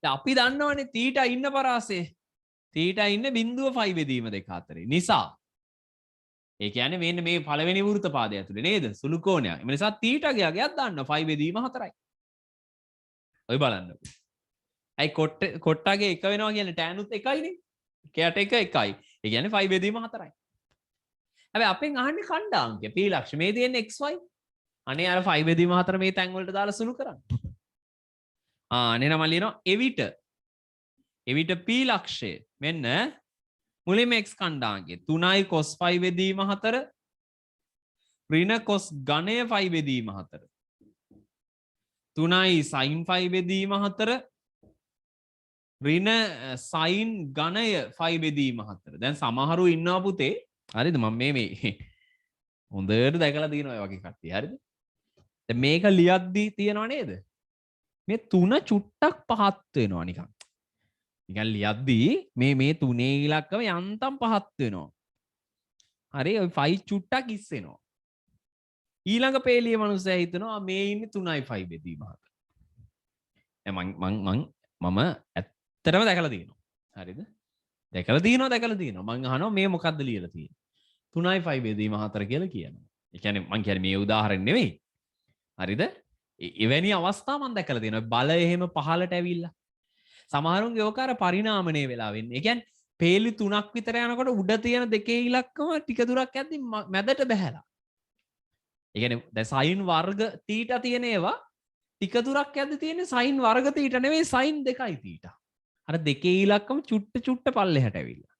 දැන් අපි දන්නවනේ තීටා ඉන්න පරාසය. තීටා ඉන්නේ 0.5 බෙදීම 2 අතරේ. නිසා ඒ කියන්නේ මෙන්න මේ පළවෙනි වෘත්ත පාදය ඇතුලේ නේද? සුළු කෝණයක්. ඒ නිසා තීටාගේ අගයක් දාන්නවා 5 බෙදීම 4යි. ඔය බලන්නකො. ඇයි කොට්ටාගේ 1 වෙනවා කියන්නේ tan උත් 1යිනේ. කයට 1 1යි. ඒ කියන්නේ 5 බෙදීම 4යි. හැබැයි අපෙන් අහන්නේ ඛණ්ඩාංකය. P ලක්ෂ මේ තියෙන්නේ xy. අනේ අර 5 බෙදීම 4 මේ තැන් වලට දාලා සුළු කරන්න. අනේ නම් ලියනවා එවිට P ලක්ෂය මෙන්න මුලින්ම x ඛණ්ඩාංකය 3යි cos 5 බෙදීම 4 ඍණ cos ඝණය 5 බෙදීම 4 3යි sin 5 බෙදීම 4 ඍණ sin ඝණය 5 බෙදීම 4. දැන් සමහරු ඉන්නවා පුතේ. හරිද? මම මේ හොඳට දැකලා තියෙනවා ඔය වගේ කට්ටිය. හරිද? දැන් මේක ලියද්දී තියනවා නේද? මේ 3 චුට්ටක් පහත් වෙනවා නිකන්. නිකන් ලියද්දී මේ 3 ඉලක්කම යන්තම් පහත් වෙනවා. හරි ඔය 5 චුට්ටක් ඉස්සෙනවා. ඊළඟ පේලිය මනුස්සයා හිතනවා මේ ඉන්නේ 3යි 5 බෙදීම 4. මම ඇත්තටම දැකලා තියෙනවා. හරිද? දැකලා තියෙනවා. මං අහනවා මේ මොකද්ද ලියලා තියෙන්නේ? 3යි 5 බෙදීම 4 කියලා කියනවා. ඒ කියන්නේ මං කියන්නේ මේ උදාහරණ නෙවෙයි. හරිද? එවැනි අවස්ථා මං දැකලා තියෙනවා. බලය එහෙම පහලට ඇවිල්ලා. සමහරුන්ගේ ඕක අර පරිණාමණය වෙලා වෙන්නේ. ඒ කියන්නේ පේලි 3ක් විතර යනකොට උඩ තියෙන දෙකේ ඉලක්කම ටික දුරක් යද්දි මැදට බහැලා. ඒ කියන්නේ දැන් sin වර්ග තීටා තියෙන ඒවා ටික දුරක් යද්දි තියෙන්නේ sin වර්ග තීටා නෙවෙයි sin 2යි තීටා. අර දෙකේ ඉලක්කම චුට්ට පල්ලෙහාට ඇවිල්ලා.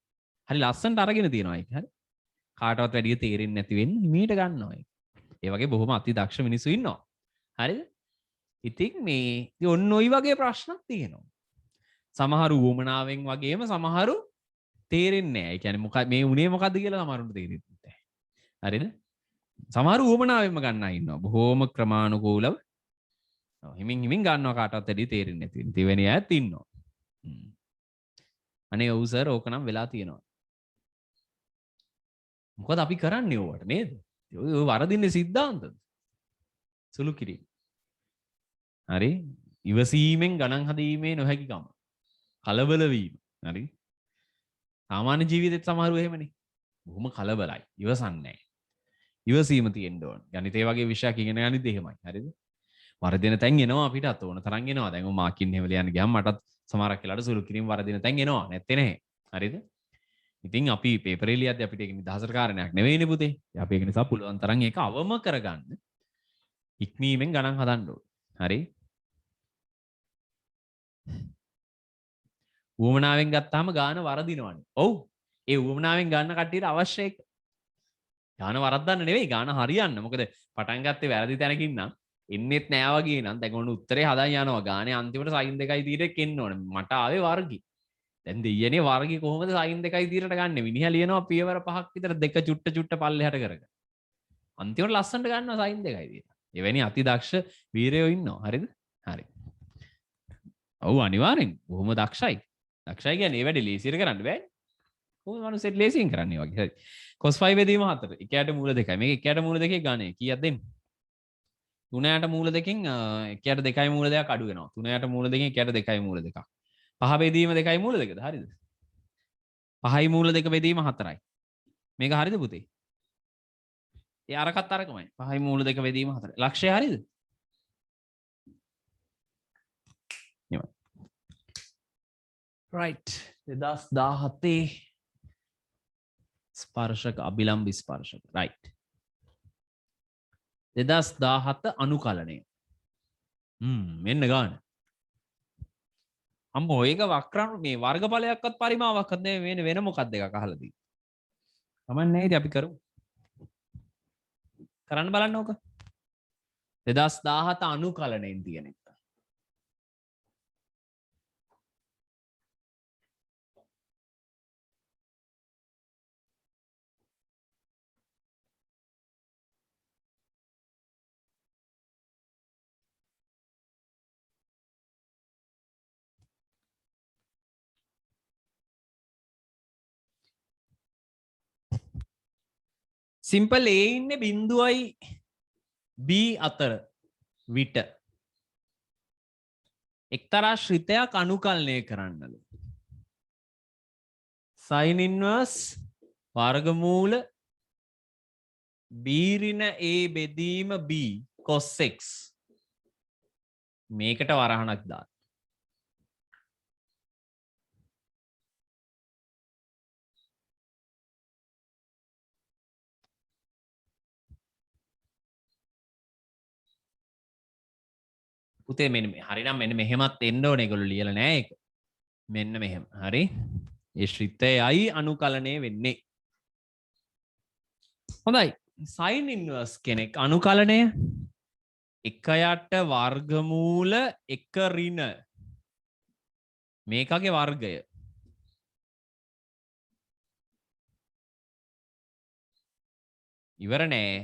හරි ලස්සනට අරගෙන තියෙනවා ඒක. හරි. කාටවත් වැඩිය තේරෙන්නේ නැති වෙන්නේ හිමීට ගන්නවා ඒක. ඒ වගේ බොහොම අති දක්ෂ මිනිස්සු ඉන්නවා. හරිද? ඉතින් මේ ඔන්න ඔය වගේ ප්‍රශ්නක් තියෙනවා. සමහරු වුමනාවෙන් වගේම සමහරු තේරෙන්නේ නැහැ. ඒ කියන්නේ මොකද මේ උනේ මොකද්ද කියලා සමහරුන්ට තේරෙන්නේ නැහැ. හරිද? සමහරු වුමනාවෙන්ම ගන්නා ඉන්නවා. බොහොම ක්‍රමානුකූලව. හිමින් ගන්නවා කාටවත් වැඩිය තේරෙන්නේ නැති. දෙවෙනි අයත් ඉන්නවා. අනේ ඔව් සර් ඕක නම් වෙලා තියෙනවා. මොකද අපි කරන්නේ ඕවට නේද? ඔය වරදින්නේ සිද්ධාන්තද? සුළු කිරීම. හරි ඉවසීමෙන් ගණන් හදීමේ නොහැකිකම කලබල වීම හරි සාමාන්‍ය ජීවිතෙත් සමහරව එහෙමනේ බොහොම කලබලයි ඉවසන්නේ නැහැ ඉවසීම තියෙන්න ඕන ගණිතේ වගේ විෂයක් ඉගෙන ගනිද්දි එහෙමයි හරිද වරදින තැන් එනවා අපිටත් ඕන තරම් එනවා දැන් මාකින් හැවල යන ගියාම මටත් සමහරක් වෙලාවට සුළු කිරීම වරදින තැන් එනවා නැත්තේ නැහැ හරිද ඉතින් අපි පේපරේ ලියද්දී අපිට ඒක නිදහසට කාරණයක් නෙවෙයිනේ පුතේ අපි ඒක නිසා පුළුවන් තරම් ඒක අවම කරගන්න ඉක්මීමෙන් ගණන් හදන්න ඕන හරි උවමනාවෙන් ගත්තාම ගාන වරදිනවනේ. ඔව්. ඒ උවමනාවෙන් ගන්න කට්ටියට අවශ්‍ය එක. ගාන වරද්දන්න නෙවෙයි ගාන හරියන්න. මොකද පටන් ගත්තේ වැරදි තැනකින් නම් එන්නෙත් නෑ වගේ නම් දැන් ඔන්න උත්තරේ හදන් යනවා. ගානේ අන්තිමට sin 2යි තීරයක් එන්න ඕනේ. මට ආවේ වර්ගي. දැන් දෙයියනේ වර්ගي කොහොමද sin 2යි තීරයට ගන්නෙ? මිනිහා ලියනවා පියවර 5ක් විතර දෙක චුට්ට පල්ලෙහාට කරගෙන. අන්තිමට ලස්සනට ගන්නවා sin 2යි තීර. එවැනි අතිදක්ෂ වීරයෝ ඉන්නවා. හරිද? හරි. ඔව් අනිවාර්යෙන්. බොහොම දක්ෂයි. දක්ෂයි කියන්නේ ඒ වැඩේ ලේසියට කරන්න බෑ. කොහොමද මනුස්සයෙක් ලේසියෙන් කරන්නේ වගේ. හරි. cos 5 බෙදීම 4. එකයට මූල 2යි. මේක එකයට මූල 2 ගානේ කීයක් දෙන්නේ? 3යට මූල 2කින් එකයට 2යි මූල 2ක් අඩු වෙනවා. 3යට මූල 2කින් එකයට 2යි මූල 2ක්. 5 බෙදීම 2යි මූල 2ද? හරිද? 5යි මූල 2 බෙදීම 4යි. මේක හරිද පුතේ? ඒ අරකට අරකමයි. 5යි මූල 2 බෙදීම 4යි. ලක්ෂය හරිද? එහෙමයි. right 2017 ස්පර්ශක අභිලම්බ ස්පර්ශක right 2017 අනුකලනය මෙන්න ගන්න අම්මෝ ඒක වක්‍රම මේ වර්ගඵලයක්වත් පරිමාවක්වත් නෙවෙයි වෙන මොකක්ද එකක් අහලා තියෙන්නේ කමන්නේ නැහැ ඉතින් අපි කරමු කරන්න බලන්න ඕක 2017 අනුකලනයෙන් තියෙන එක සිම්පල් A ඉන්නේ බිඳුවයි B අතර විට එක්තරා ශ්‍රිතයක් අනුකලනය කරන්නලු sin inverse වර්ගමූල B ඍණ A බෙදීම B cos x මේකට වරහණක් දාන්න පුතේ මෙන්න හරිනම් මෙන්න මෙහෙමත් එන්න ඕනේ ඒගොල්ලෝ ලියලා නෑ ඒක මෙන්න මෙහෙම හරි ඒ ශ්‍රිතයයි අනුකලනය වෙන්නේ හොඳයි sin inverse කෙනෙක් අනුකලනය එකයට වර්ගමූල එක ඍණ මේකගේ වර්ගය ඉවර නෑ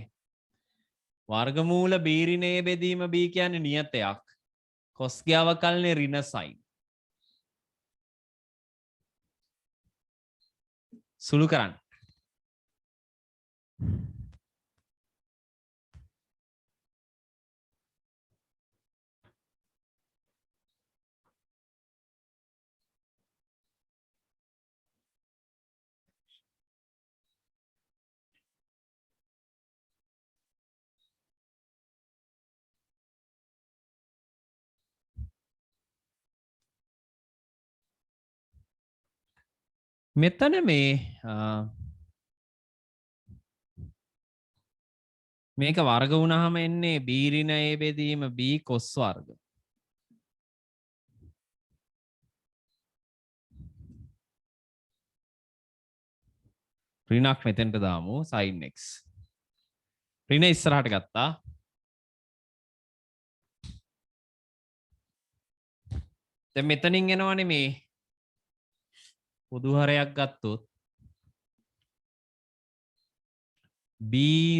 වර්ගමූල B ඍණ A බෙදීම B කියන්නේ නියතයක් cos ගේ අවකලනය ඍණ sin සුළු කරන්න මෙතන මේ මේක වර්ග වුණාම එන්නේ B ඍණ A බෙදීම B cos වර්ග ඍණක් මෙතෙන්ට දාමු sin x ඍණ ඉස්සරහට ගත්තා දැන් මෙතනින් එනවනේ මේ පොදු හරයක් ගත්තොත් B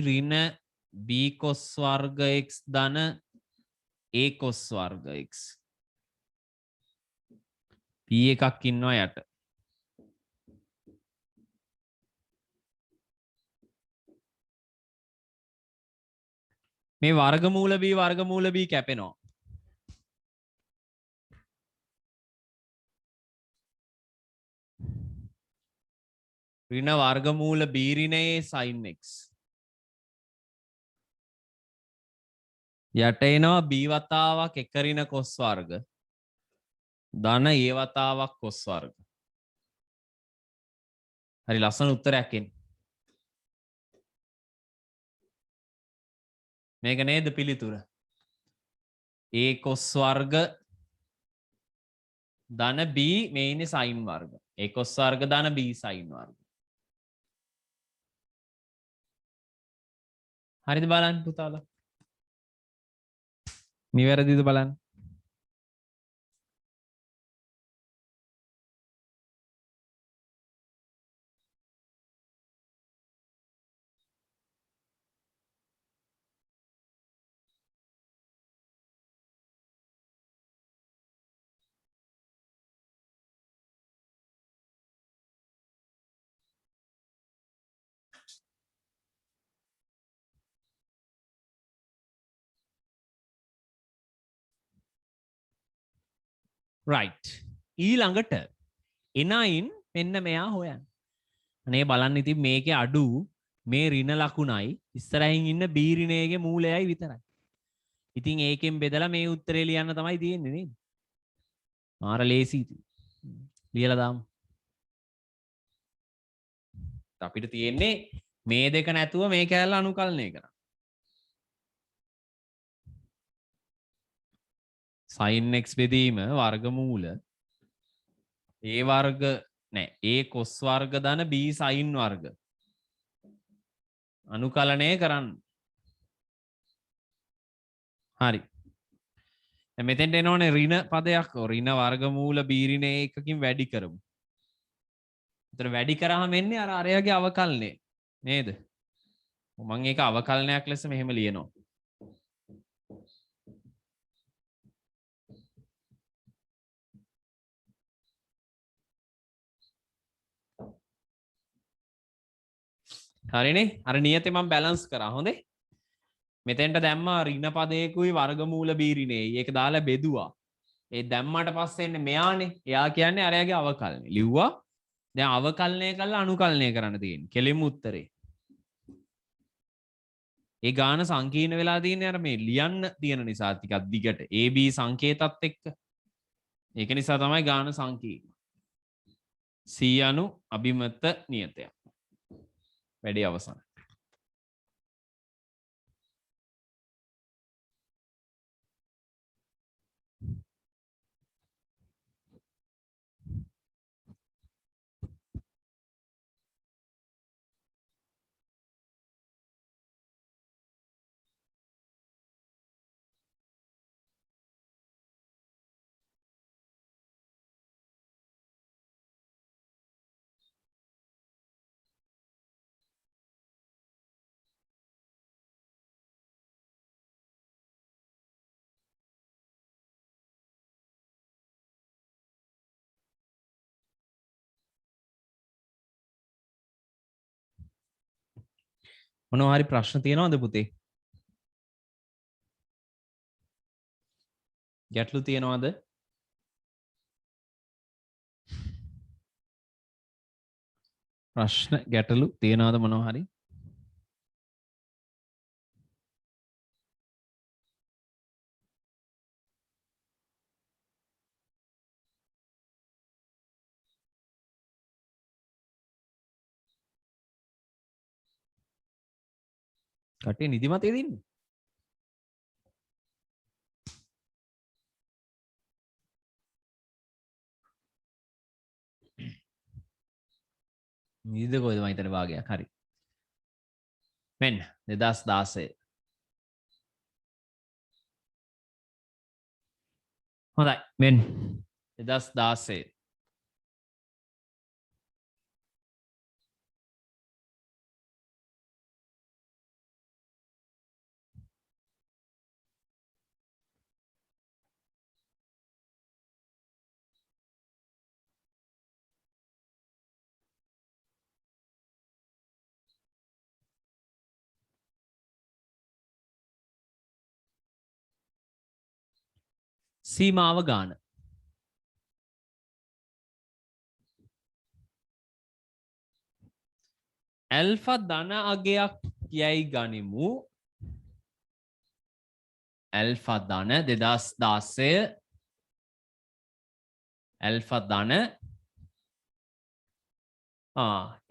ඍණ B cos වර්ග x ධන A cos වර්ග x P එකක් ඉන්නවා යට මේ වර්ගමූල B කැපෙනවා ඍණ වර්ගමූල b ඍණයේ sin x. යට එනවා b වතාවක් එක ඍණ cos වර්ග ධන a වතාවක් cos වර්ග. හරි ලස්සන උත්තරයක් එන්නේ. මේක නේද පිළිතුර? a cos වර්ග ධන b මේ ඉන්නේ sin වර්ග. a cos වර්ග ධන b sin වර්ග. හරිද බලන්න පුතාලා? නිවැරදිද බලන්න? right. ඊළඟට එනයින් මෙන්න මෙයා හොයන්න. අනේ බලන්න ඉතින් මේකේ අඩු මේ ඍණ ලකුණයි ඉස්සරහින් ඉන්න b ඍණයේගේ මූලයයි විතරයි. ඉතින් ඒකෙන් බෙදලා මේ උත්තරේ ලියන්න තමයි තියෙන්නේ නේද? මාර ලේසි ඉතින්. ලියලා දාමු. අපිට තියෙන්නේ මේ දෙක නැතුව මේ කැලල අනුකලනය කරන්න. sin x බෙදීම වර්ගමූල a වර්ග නෑ a cos වර්ග ධන b sin වර්ග අනුකලනය කරන්න. හරි. මෙතෙන්ට එනෝනේ ඍණ පදයක් ඍණ වර්ගමූල b ඍණ එකකින් වැඩි කරමු. එතන වැඩි කරාම එන්නේ අර අරයාගේ අවකලනය නේද? මම ඒක අවකලනයක් ලෙස මෙහෙම ලියනවා. හරිනේ? අර නියතේ මම බැලන්ස් කරා. හොඳේ. මෙතෙන්ට දැම්මා ඍණ පදයකුයි වර්ගමූල b ඍණේ. ඒක දාලා බෙදුවා. ඒ දැම්මට පස්සේ එන්නේ මෙයානේ. එයා කියන්නේ අරයාගේ අවකලනය. ලිව්වා. දැන් අවකලනය කරලා අනුකලනය කරන්න තියෙන්නේ. කෙලින්ම උත්තරේ. ඒ ගාන සංකීර්ණ වෙලා තියෙන්නේ අර මේ ලියන්න තියෙන නිසා ටිකක් දිගට AB සංකේතත් එක්ක. ඒක නිසා තමයි ගාන සංකීර්ණ. C අනු අභිමත නියතයක්. වැඩි අවසන්. මොනවා හරි ප්‍රශ්න තියෙනවද පුතේ? ගැටලු තියෙනවද? ප්‍රශ්න ගැටලු තියෙනවද මොනවා හරි? කටේ නිදිමතේ දින්නේ. නිදිද කොයිද මම හිතන්නේ භාගයක්. හරි. මෙන්න 2016. හොඳයි. මෙන්න 2016. සීමාව ගාන. ඇල්ෆා ධන අගයක් යයි ගනිමු. ඇල්ෆා ධන 2016 ඇල්ෆා ධන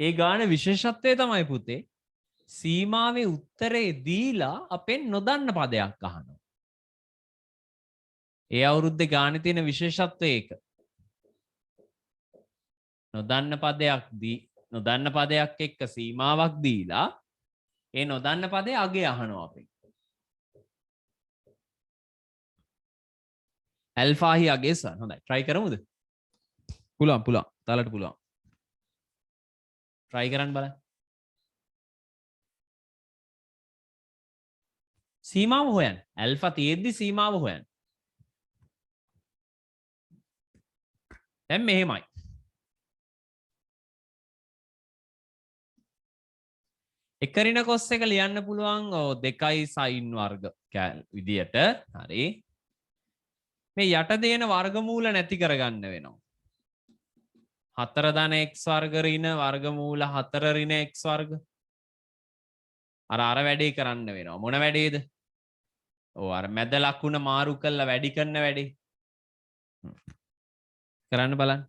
ඒ ගාන විශේෂත්වය තමයි පුතේ සීමාවේ උත්තරේ දීලා අපෙන් නොදන්න පදයක් අහනවා. ඒ අවුරුද්දේ ගානේ තියෙන විශේෂත්වය ඒක. නොදන්න පදයක් එක්ක සීමාවක් දීලා ඒ නොදන්න පදේ අගේ අහනවා අපෙන්. ඇල්ෆාහි අගේ සර් හොඳයි try කරමුද? පුළුවන් තාලට පුළුවන්. try කරන්න බලන්න. සීමාව හොයන්න. ඇල්ෆා තියෙද්දි සීමාව හොයන්න. දැන් මෙහෙමයි. එක ඍණ කොස් එක ලියන්න පුළුවන් 2යි sin වර්ග විදියට. හරි. මේ යට දෙන වර්ගමූල නැති කරගන්න වෙනවා. 4 ධන x වර්ග ඍණ වර්ගමූල 4 ඍණ x වර්ග. අර වැඩේ කරන්න වෙනවා. මොන වැඩේද? ඔව් අර මැද ලකුණ මාරු කරලා වැඩි කරන වැඩේ. කරන්න බලන්න.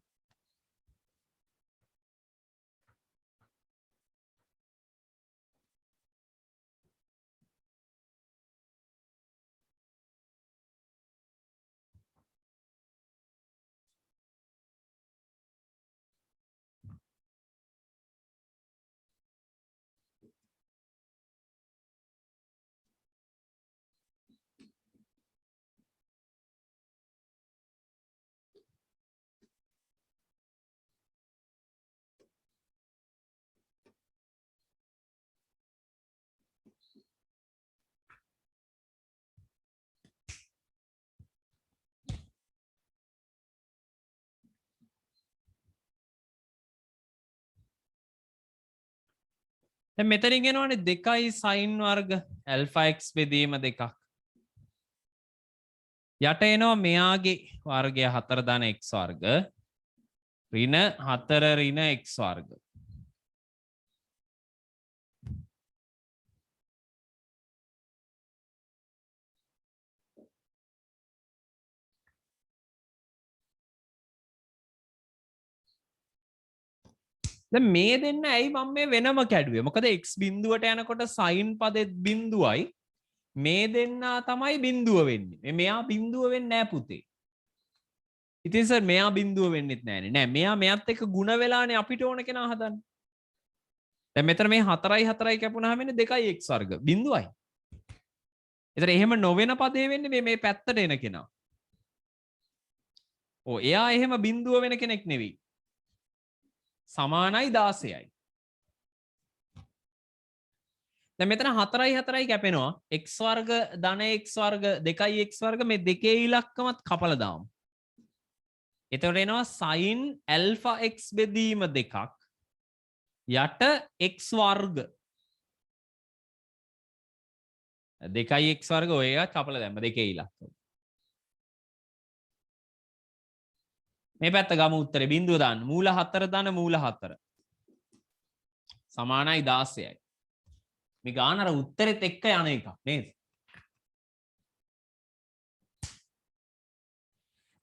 දැන් මෙතනින් එනවනේ 2යි sin වර්ග alpha x බෙදීම 2ක්. යට එනවා මෙයාගේ වර්ගය 4 ධන x වර්ග ඍණ 4 ඍණ x වර්ග. දැන් මේ දෙන්න ඇයි මම මේ වෙනම කැඩුවේ? මොකද x බිඳුවට යනකොට sin පදෙත් බිඳුවයි මේ දෙන්නා තමයි බිඳුව වෙන්නේ. මෙයා බිඳුව වෙන්නේ නැහැ පුතේ. ඉතින් සර් මෙයා බිඳුව වෙන්නෙත් නෑනේ. නෑ මෙයා මෙයත් එක්ක ಗುಣ වෙලානේ අපිට ඕන කෙනා හදන්නේ. දැන් මෙතන මේ 4යි 4යි කැපුණාම එන්නේ 2යි x වර්ග බිඳුවයි. ඒතර එහෙම නොවන පදේ වෙන්නේ මේ පැත්තට එන කෙනා. එයා එහෙම බිඳුව වෙන කෙනෙක් නෙවෙයි. සමානයි 16යි. දැන් මෙතන 4යි 4යි කැපෙනවා. x වර්ග ධන x වර්ග 2යි x වර්ග මේ දෙකේ ඉලක්කමත් කපලා දාමු. එතකොට එනවා sin alpha x බෙදීම 2ක් යට x වර්ග 2යි x වර්ග ඔය එක කපලා දැම්ම දෙකේ ඉලක්කම. මේ පැත්ත ගමු උත්තරේ බිඳුව දාන්න. මූල 4 ධන මූල 4 සමානයි 16යි. මේ ගාන අර උත්තරෙත් එක්ක යන එකක් නේද?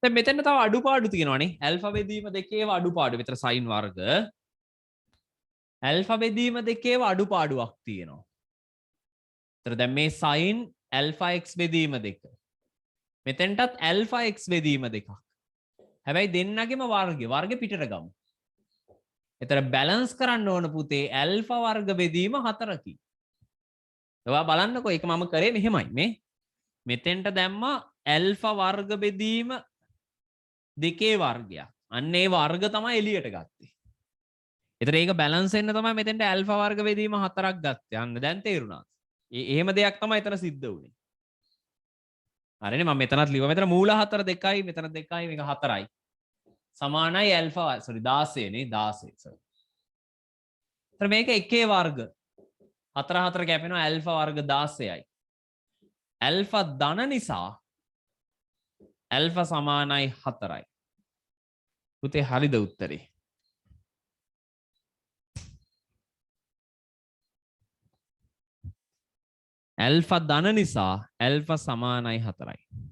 දැන් මෙතන තව අඩුපාඩු තියෙනවානේ. ඇල්ෆා බෙදීම දෙකේව අඩුපාඩු. විතර sin වර්ග ඇල්ෆා බෙදීම දෙකේව අඩුපාඩුවක් තියෙනවා. ඒතර දැන් මේ sin alpha x බෙදීම දෙක. මෙතෙන්ටත් alpha x බෙදීම දෙකක්. හැබැයි දෙන්නගෙම වර්ග පිටට ගමු. එතන බැලන්ස් කරන්න ඕන පුතේ ඇල්ෆා වර්ග බෙදීම 4කි. ඔයා බලන්නකෝ ඒක මම කරේ මෙහෙමයි මේ මෙතෙන්ට දැම්මා ඇල්ෆා වර්ග බෙදීම දෙකේ වර්ගයක්. අන්න ඒ වර්ග තමයි එළියට ගත්තේ. එතන ඒක බැලන්ස් වෙන්න තමයි මෙතෙන්ට ඇල්ෆා වර්ග බෙදීම 4ක් ගත්තේ. අන්න දැන් තේරුණා. එහෙම දෙයක් තමයි එතන සිද්ධ වුනේ. හරිනේ මම මෙතනත් ලිව්වා. මෙතන මූල 4 2යි මෙතන 2යි මේක 4යි. සමානයි ඇල්ෆා 16 නේ 16 සර්. එතන මේක එකේ වර්ග 4 4 කැපෙනවා ඇල්ෆා වර්ග 16යි. ඇල්ෆා ධන නිසා ඇල්ෆා සමානයි 4යි. පුතේ හරිද උත්තරේ? ඇල්ෆා ධන නිසා ඇල්ෆා සමානයි 4යි.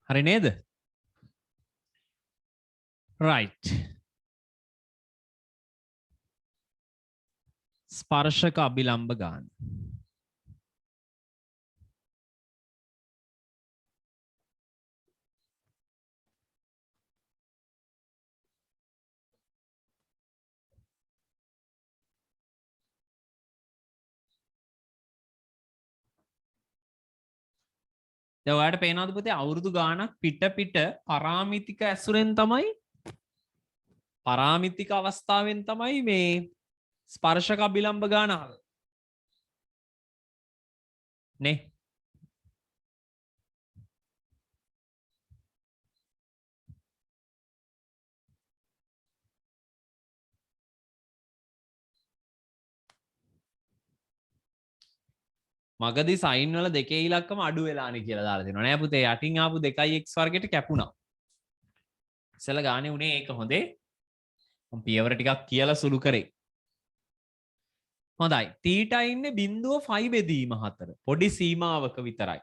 හරි නේද? right. ස්පර්ශක අභිලම්බ ගාන. දැන් ඔයාලට පේනවද පුතේ අවුරුදු ගාණක් පිට පරාමිතික ඇසුරෙන් තමයි පරාමිතික අවස්ථාවෙන් තමයි මේ ස්පර්ශක අභිලම්බ ගාන නේ. මගදී සයින් වල දෙකේ ඉලක්කම අඩු වෙලානේ කියලා දාලා දෙනවා නෑ පුතේ. යටින් ආපු 2x වර්ගයට කැපුණා. ඉස්සෙල්ලා ගානේ උනේ ඒක හොඳේ. මම පියවර ටිකක් කියලා සුළු කරේ. හොඳයි. තීටා ඉන්නේ 0.5 බෙදීම 4. පොඩි සීමාවක විතරයි.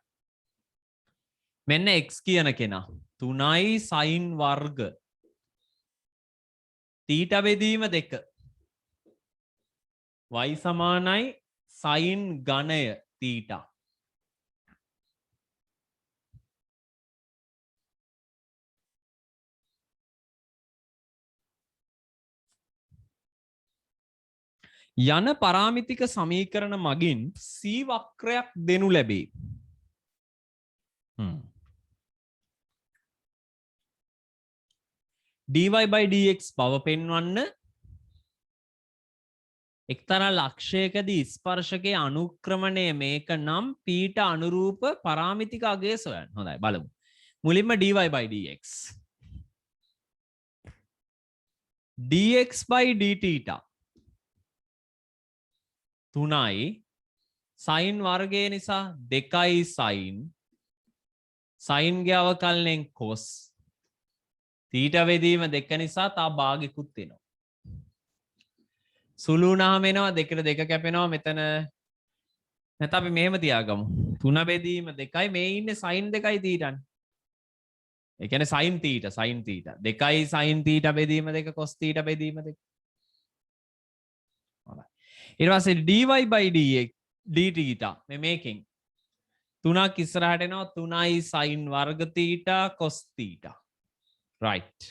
මෙන්න x කියන කෙනා 3යි sin වර්ග තීටා බෙදීම 2 y සමානයි sin ඝනය තීටා. යන පරාමිතික සමීකරණ මගින් C වක්‍රයක් දෙනු ලැබේ. dy by dx බව පෙන්වන්න එක්තරා ලක්ෂයකදී ස්පර්ශකයේ අනුක්‍රමණය මේක නම් පීට අනුරූප පරාමිතික අගය සොයන්න. හොඳයි බලමු. මුලින්ම dy by dx. dx by dθ 3යි sin වර්ගය නිසා 2යි sin ගේ අවකලනයෙන් cos තීටා බෙදීම 2 නිසා තා භාගිකුත් වෙනවා. සුළු වුණාම එනවා 2ට 2 කැපෙනවා මෙතන. නැත්නම් අපි මෙහෙම තියාගමු. 3 බෙදීම 2යි මේ ඉන්නේ sin 2යි තීටානේ. ඒ කියන්නේ sin තීටා 2යි sin තීටා බෙදීම 2 cos තීටා බෙදීම 2. හොඳයි. ඊට පස්සේ dy by dx dθ මේකෙන් 3ක් ඉස්සරහට එනවා 3යි sin වර්ග තීටා cos තීටා. right.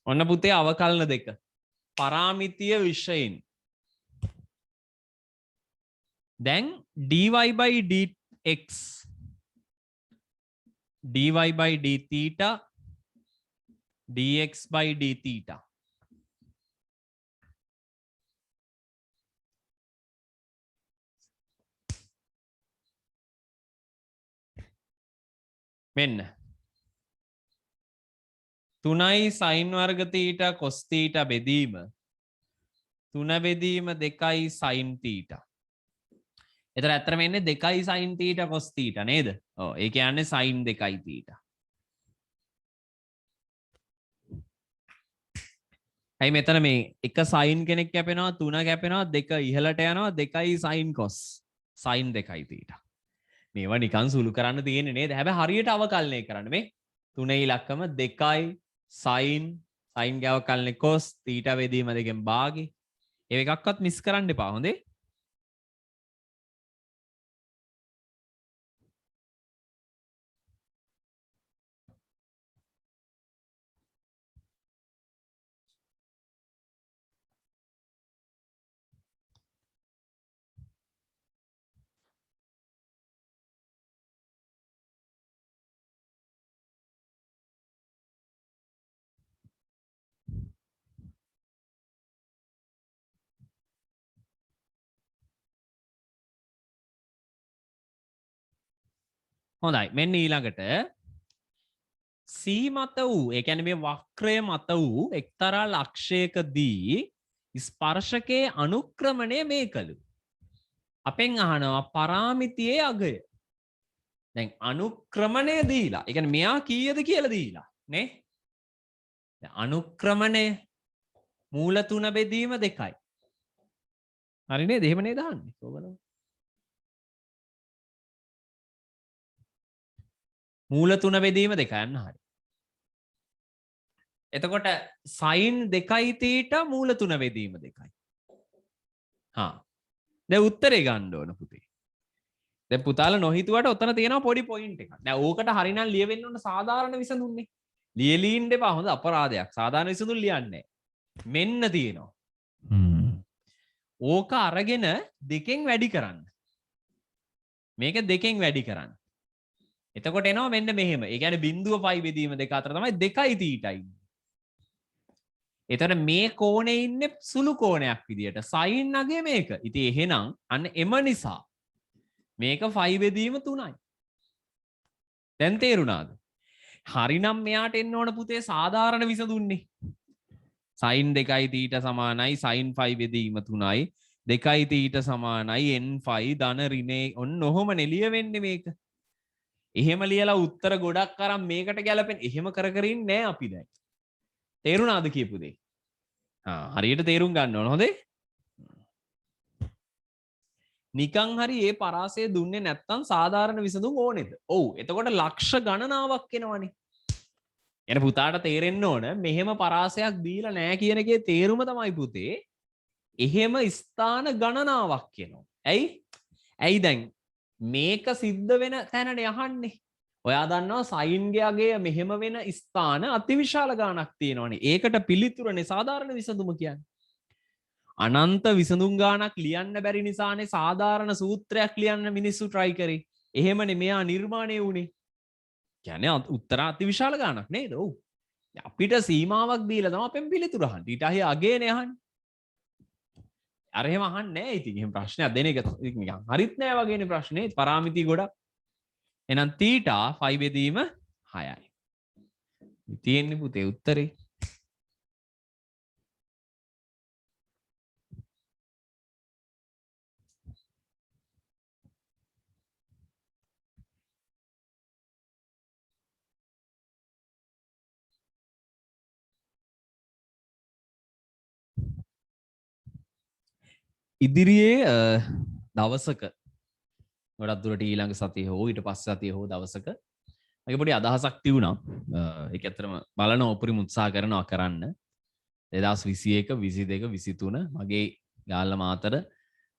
ඔන්න පුතේ අවකලන දෙක පරාමිතිය විෂයෙන්. දැන් dy by dx dy by dθ dx by dθ මෙන්න 3යි sin වර්ග තීටා cos තීටා බෙදීම 3 බෙදීම 2යි sin තීටා. එතන ඇත්තටම එන්නේ 2යි sin තීටා cos තීටා නේද? ඔව් ඒ කියන්නේ sin 2යි තීටා. ඇයි මෙතන මේ එක සයින් කෙනෙක් කැපෙනවා 3 කැපෙනවා 2 ඉහළට යනවා 2යි සයින් කොස් සයින් 2යි තීටා. මේවා නිකන් සුළු කරන්න තියෙන්නේ නේද? හැබැයි හරියට අවකලනය කරන්න මේ 3 ඉලක්කම 2යි සයින් සයින් ගාව කලනේ කොස් තීටා වේදීම දෙකෙන් භාගේ. ඒ එකක්වත් මිස් කරන්න එපා හොඳේ. හොඳයි මෙන්න ඊළඟට C මත වූ ඒ කියන්නේ මේ වක්‍රය මත වූ එක්තරා ලක්ෂයකදී ස්පර්ශකයේ අනුක්‍රමණය මේකලු. අපෙන් අහනවා පරාමිතියේ අගය. දැන් අනුක්‍රමණය දීලා. ඒ කියන්නේ මෙයා කීයද කියලා දීලා නේ? දැන් අනුක්‍රමණය මූල 3 බෙදීම 2යි. හරි නේද? එහෙම නේද අහන්නේ? ඔයගොල්ලෝ මූල 3 බෙදීම 2යි යන්න හරි. එතකොට sin 2යි තීටා මූල 3 බෙදීම 2යි. හා. දැන් උත්තරේ ගන්න ඕන පුතේ. දැන් පුතාලා නොහිතුවට ඔතන තියෙනවා පොඩි පොයින්ට් එකක්. දැන් ඕකට හරිනම් ලියවෙන්න ඕන සාධාරණ විසඳුන්නේ. ලියලින්න එපා හොඳ අපරාධයක්. සාධාරණ විසඳුම් ලියන්නේ. මෙන්න තියෙනවා. ඕක අරගෙන දෙකෙන් වැඩි කරන්න. මේක දෙකෙන් වැඩි කරන්න. එතකොට එනවා මෙන්න මෙහෙම. ඒ කියන්නේ බිඳුව පයි බෙදීම දෙක අතර තමයි 2යි තීටයි. එතකොට මේ කෝණේ ඉන්නේ සුළු කෝණයක් විදියට. sin අගේ මේක. ඉතින් එහෙනම් අන්න එම නිසා මේක 5 බෙදීම 3යි. දැන් තේරුණාද? හරිනම් මෙයාට එන්න ඕන පුතේ සාධාරණ විසඳුන්නේ. sin 2යි තීටා සමානයි sin 5 බෙදීම 3යි. 2යි තීටා සමානයි n5 ධන ඍණේ ඔන්න ඔහොම නෙලිය වෙන්නේ මේක. එහෙම ලියලා උත්තර ගොඩක් අරන් මේකට ගැලපෙන එහෙම කර කර ඉන්නේ නැහැ අපි දැන්. තේරුණාද කියපු දේ? හරියට තේරුම් ගන්න ඕන හොඳේ. නිකන් හරි ඒ පරාසය දුන්නේ නැත්තම් සාධාරණ විසඳුම් ඕනේද? ඔව්. එතකොට ලක්ෂ ගණනාවක් එනවනේ. එන පුතාට තේරෙන්න ඕන මෙහෙම පරාසයක් දීලා නැහැ කියන එකේ තේරුම තමයි පුතේ. එහෙම ස්ථාන ගණනාවක් එනවා. ඇයි? ඇයි දැන් මේක සිද්ධ වෙන තැනනේ අහන්නේ. ඔයා දන්නවා සයින් ගේගේ මෙහෙම වෙන ස්ථාන අතිවිශාල ගාණක් තියෙනවනේ. ඒකට පිළිතුරනේ සාධාරණ විසඳුම කියන්නේ. අනන්ත විසඳුම් ගාණක් ලියන්න බැරි නිසානේ සාධාරණ සූත්‍රයක් ලියන්න මිනිස්සු try කරේ. එහෙමනේ මෙයා නිර්මාණය වුණේ. කියන්නේ උත්තර අතිවිශාල ගාණක් නේද? ඔව්. අපිට සීමාවක් දීලා තමයි අපෙන් පිළිතුර අහන්නේ. ඊට අහිය අගේනේ අහන්නේ. අර එහෙම අහන්නේ නැහැ. ඉතින් එහෙම ප්‍රශ්නයක් දෙන එක නිකන් හරිත් නෑ වගේනේ ප්‍රශ්නේ. පරාමිති ගොඩක්. එහෙනම් තීටා 5 බෙදීම 6යි. තියෙන්නේ පුතේ උත්තරේ. ඉදිරියේ දවසක ගොඩක් දුරට ඊළඟ සතිය හෝ ඊට පස්සේ සතිය හෝ දවසක මගේ පොඩි අදහසක් තියුණා. ඒක ඇත්තටම බලන උපරිම උත්සාහ කරනවා කරන්න. 2021 22 23 මගේ යාළුවා මාතර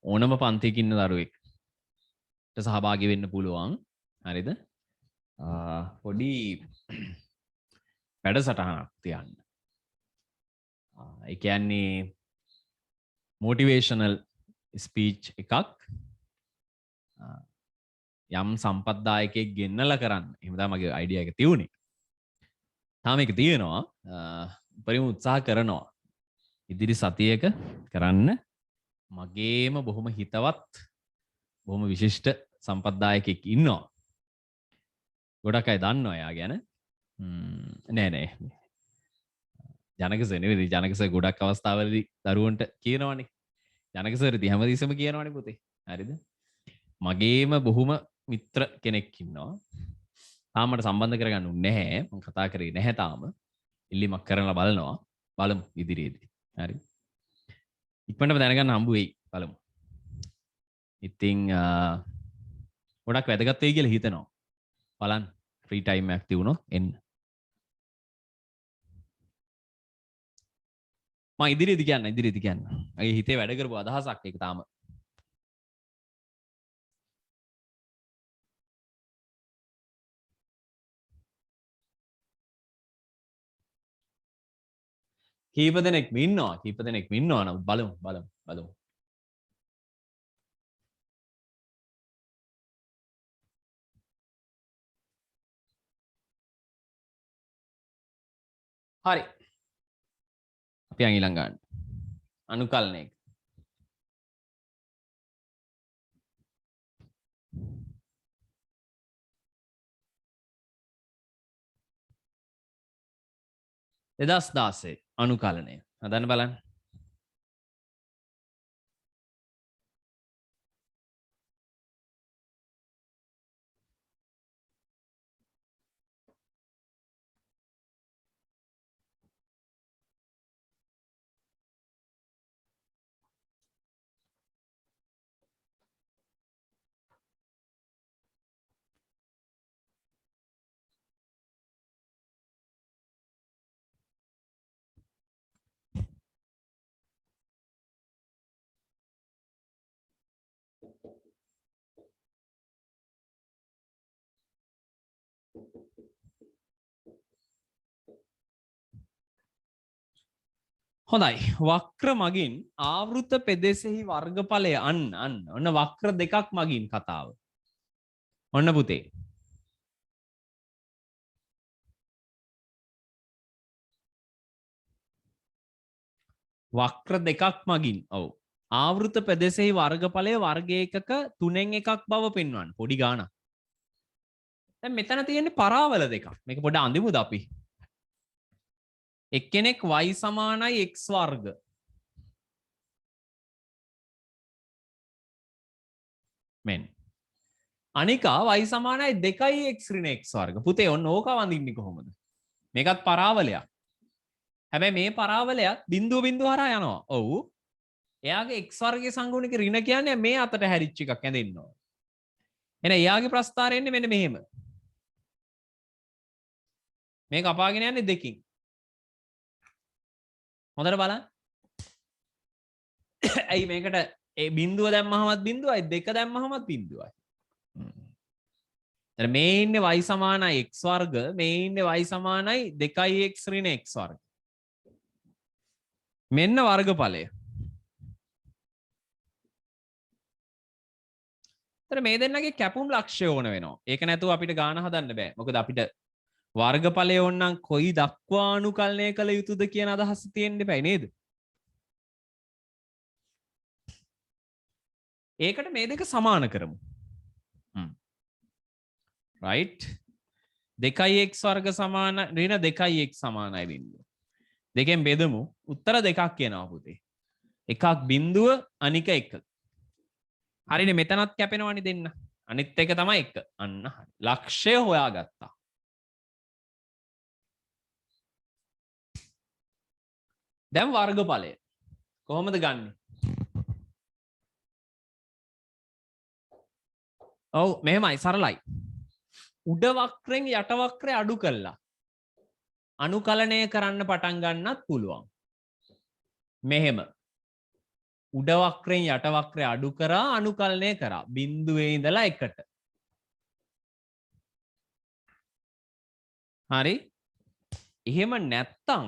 ඕනම පන්තියක ඉන්න දරුවෙක්ට සහභාගී වෙන්න පුළුවන්. හරිද? පොඩි වැඩසටහනක් තියන්න. ඒ කියන්නේ motivational ස්පීච් එකක් යම් සම්පත්දායකයෙක් ගෙන්නලා කරන්න. එහෙම තමයි මගේ අයිඩියා එක තියුණේ. තාම ඒක තියෙනවා. උපරිම උත්සාහ කරනවා. ඉදිරි සතියක කරන්න මගේම බොහොම හිතවත් බොහොම විශිෂ්ට සම්පත්දායකයෙක් ඉන්නවා. ගොඩක් අය දන්නවා එයා ගැන. නෑ ජනක නෙවෙයි ජනක ගොඩක් අවස්ථාවලදී දරුවන්ට කියනවනේ. ජනක සර් ඉතින් හැමදෙස්සම කියනවනේ පුතේ. හරිද? මගේම බොහොම මිත්‍ර කෙනෙක් ඉන්නවා. තාම මට සම්බන්ධ කරගන්න උන්නේ නැහැ. මම කතා කරේ නැහැ තාම. ඉල්ලීමක් කරලා බලනවා. බලමු ඉදිරියේදී. හරි. ඉක්මනටම දැනගන්න හම්බ වෙයි බලමු. ඉතින් ගොඩක් වැදගත් වෙයි කියලා හිතනවා. බලන්න ෆ්‍රී ටයිම් එකක් තිබුණොත් එන්න. මම ඉදිරියේදී කියන්න. මගේ හිතේ වැඩ කරපු අදහසක් ඒක තාම. කීප දෙනෙක් ඉන්නවා නම් බලමු. හරි. අපි යන් ඊළඟ ගන්න. අනුකල්නය. දෙදස් දාසේ අනුකලනය හදන්න බලන්න. හොඳයි වක්‍ර මගින් ආවෘත පෙදෙසෙහි වර්ගඵලය අන්න ඔන්න වක්‍ර දෙකක් මගින් කතාව. ඔන්න පුතේ. වක්‍ර දෙකක් මගින් ඔව් ආවෘත පෙදෙසෙහි වර්ගඵලය වර්ග ඒකක 3න් එකක් බව පෙන්වන්න පොඩි ගාණක්. දැන් මෙතන තියෙන්නේ පරාවල දෙකක්. මේක පොඩ්ඩක් අඳිමුද අපි? එක්කෙනෙක් y සමානයි x වර්ග. මෙන්න. අනිකා y සමානයි 2x ඍණ x වර්ග. පුතේ ඔන්න ඕක වඳින්නේ කොහොමද? මේකත් පරාවලයක්. හැබැයි මේ පරාවලයක් බිඳුව හරහා යනවා. ඔව්. එයාගේ x වර්ගයේ සංගුණික ඍණ කියන්නේ මේ අතට හැරිච්ච එකක් ඇඳෙන්න ඕන. එහෙනම් එයාගේ ප්‍රස්ථාරය එන්නේ මෙන්න මෙහෙම. මේක අපාගෙන යන්නේ දෙකින්. හොඳට බලන්න. ඇයි මේකට ඒ බිඳුව දැම්මහමත් බිඳුවයි දෙක දැම්මහමත් බිඳුවයි. එතන මේ ඉන්නේ y සමානයි x වර්ග මේ ඉන්නේ y සමානයි 2x ඍණ x වර්ග. මෙන්න වර්ගඵලය. එතන මේ දෙන්නගේ කැපුම් ලක්ෂ්‍ය ඕන වෙනවා. ඒක නැතුව අපිට ගාන හදන්න බෑ. මොකද අපිට වර්ගඵලය ඕනනම් කොයි දක්වා අනුකලනය කළ යුතුද කියන අදහස තියෙන්න බෑ නේද? ඒකට මේ දෙක සමාන කරමු. right 2x වර්ග සමාන ඍණ 2x සමානයි බිඳුව. දෙකෙන් බෙදමු. උත්තර දෙකක් කියනවා පුතේ. එකක් බිඳුව අනික 1. හරිනේ මෙතනත් කැපෙනවනේ දෙන්න. අනිත් එක තමයි 1. අන්න හරි. ලක්ෂය හොයාගත්තා. දැන් වර්ගඵලය කොහොමද ගන්නෙ? ඔව් මෙහෙමයි සරලයි. උඩ වක්‍රෙන් යට වක්‍රය අඩු කළා. අනුකලනය කරන්න පටන් ගන්නත් පුළුවන්. මෙහෙම. උඩ වක්‍රෙන් යට වක්‍රය අඩු කරා අනුකලනය කරා. බිඳුවේ ඉඳලා 1ට. හරි? එහෙම නැත්තම්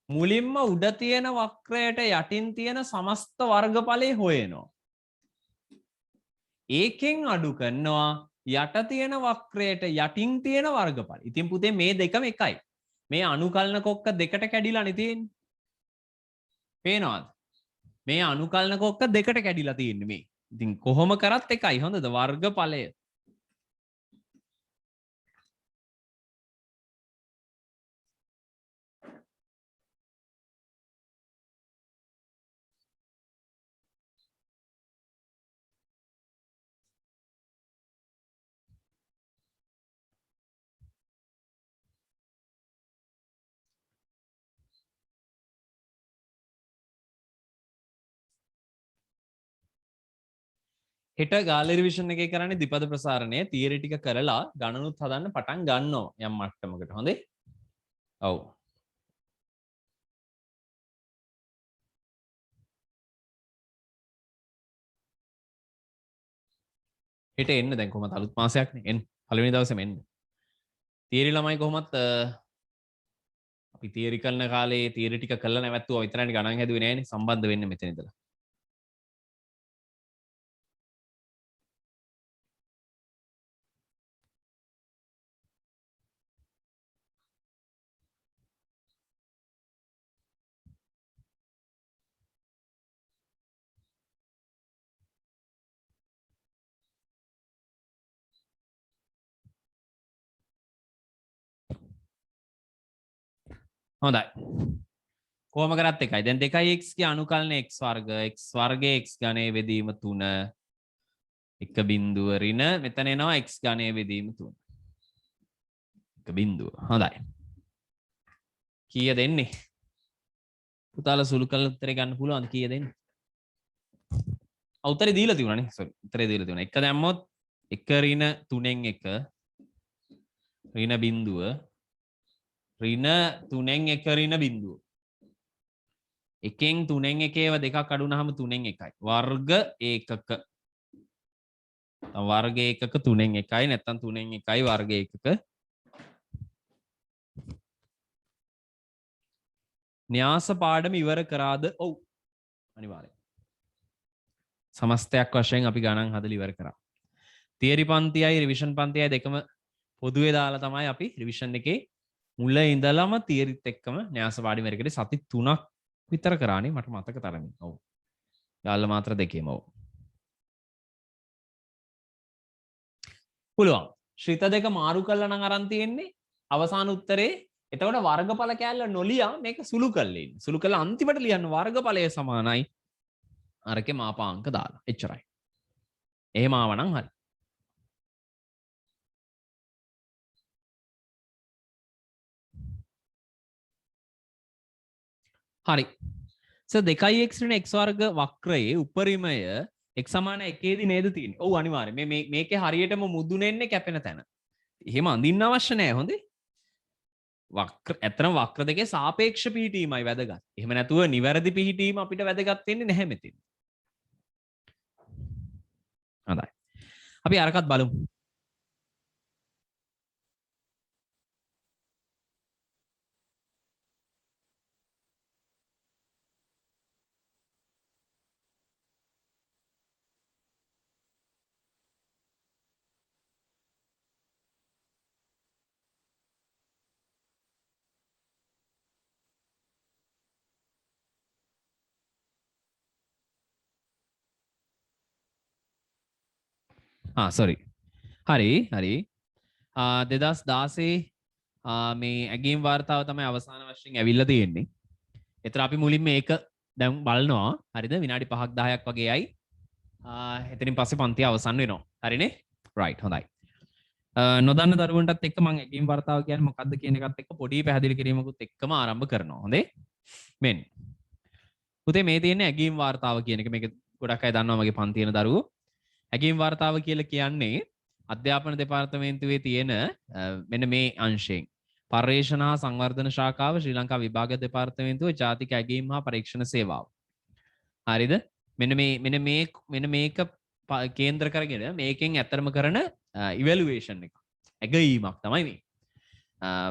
මුලින්ම උඩ තියෙන වක්‍රයට යටින් තියෙන සමස්ත වර්ගඵලය හොයනවා. ඒකෙන් අඩු කරනවා යට තියෙන වක්‍රයට යටින් තියෙන වර්ගඵල. ඉතින් පුතේ මේ දෙකම එකයි. මේ අනුකලන කොක්ක දෙකට කැඩිලානේ තියෙන්නේ. පේනවද? මේ අනුකලන කොක්ක දෙකට කැඩිලා තියෙන්නේ මේ. ඉතින් කොහොම කරත් එකයි හොඳද වර්ගඵලය. හෙට ගාල රිවිෂන් එකේ කරන්නේ ද්විපද ප්‍රසාරණය තියරි ටික කරලා ගණනුත් හදන්න පටන් ගන්නවා යම් මට්ටමකට. හොඳේ? ඔව්. හෙට එන්න දැන් කොහොමද අලුත් මාසයක්නේ එන්න. පළවෙනි දවසේම එන්න. තියරි ළමයි කොහොමත් අපි තියරි කරන කාලේ තියරි ටික කළා නැවැත්තුවා විතරයි ගණන් හැදුවේ නෑනේ සම්බන්ධ වෙන්නේ මෙතන ඉඳලා. හොඳයි. කොහොම කරත් එකයි. දැන් 2x ගේ අනුකලන x වර්ග x වර්ගයේ x ඝනයේ බෙදීම 3 එක බිඳුව ඍණ මෙතන එනවා x ඝනයේ බෙදීම 3. එක බිඳුව. හොඳයි. කීයද එන්නේ? පුතාලා සුළු කළ උත්තරේ ගන්න පුළුවන්ද කීයද එන්නේ? උත්තරේ දීලා තිබුණානේ. සෝරි. උත්තරේ දීලා තිබුණා. එක දැම්මොත් 1 ඍණ 3න් 1 ඍණ බිඳුව ඍණ 3න් 1 ඍණ බිඳුව. එකෙන් 3න් 1 ඒවා දෙකක් අඩු වුනහම 3න් 1යි. වර්ග ඒකක. වර්ග ඒකක 3න් 1යි නැත්නම් 3න් 1යි වර්ග ඒකක. න්‍යාස පාඩම ඉවර කරාද? ඔව්. අනිවාර්යයෙන්. සමස්තයක් වශයෙන් අපි ගණන් හදලා ඉවර කරා. තියරි පන්තියයි රිවිෂන් පන්තියයි දෙකම පොදුවේ දාලා තමයි අපි රිවිෂන් එකේ මුල ඉඳලම තියරිත් එක්කම න්‍යාස පාඩම ඉවර කරේ සති 3ක් විතර කරානේ මට මතක තරමින්. ඔව්. යාළ මාත්‍ර දෙකේම ඔව්. පුළුවන්. ශ්‍රිත දෙක මාරු කළා නම් අරන් තියෙන්නේ අවසාන උත්තරේ. එතකොට වර්ගඵල කෑල්ල නොලියා මේක සුළු කරලා ඉන්න. සුළු කරලා අන්තිමට ලියන්න වර්ගඵලය සමානයි අරකේ මාපාංක දාලා. එච්චරයි. එහෙම ආවනම් හරි. හරි. සර් 2x ඍණ x වර්ග වක්‍රයේ උපරිමය x සමාන 1 දී නේද තියෙන්නේ? ඔව් අනිවාර්යයෙන්. මේකේ හරියටම මුදුනෙන්නේ කැපෙන තැන. එහෙම අඳින්න අවශ්‍ය නැහැ හොඳේ. ඇත්තටම වක්‍ර දෙකේ සාපේක්ෂ පිහිටීමයි වැදගත්. එහෙම නැතුව නිවැරදි පිහිටීම අපිට වැදගත් වෙන්නේ නැහැ මෙතන. හොඳයි. අපි අරකට බලමු. සොරි. හරි හරි. 2016 මේ ඇගේම් වාර්තාව තමයි අවසාන වශයෙන් ඇවිල්ලා තියෙන්නේ. ඒතර අපි මුලින්ම මේක දැන් බලනවා. හරිද? විනාඩි 5ක් 10ක් වගේයි. එතනින් පස්සේ පන්තිය අවසන් වෙනවා. හරිනේ? රයිට් හොඳයි. නොදන්න දරුවන්ටත් එක්ක මම ඇගේම් වාර්තාව කියන්නේ මොකක්ද කියන එකත් එක්ක පොඩි පැහැදිලි කිරීමකුත් එක්කම ආරම්භ කරනවා. හොඳේ? මෙන්න. පුතේ මේ තියෙන්නේ ඇගේම් වාර්තාව කියන එක. මේක ගොඩක් අය දන්නවා මගේ පන්තියන දරුවෝ. ඇගේම් වාර්තාව කියලා කියන්නේ අධ්‍යාපන දෙපාර්තමේන්තුවේ තියෙන මෙන්න මේ අංශයෙන් පර්යේෂණ හා සංවර්ධන ශාඛාව ශ්‍රී ලංකා විභාග දෙපාර්තමේන්තුවේ ජාතික ඇගේම් හා පරීක්ෂණ සේවාව. හරිද? මෙන්න මේක කේන්ද්‍ර කරගෙන මේකෙන් ඇත්තරම කරන ඉවැලුවේෂන් එක. ඇගීමක් තමයි මේ.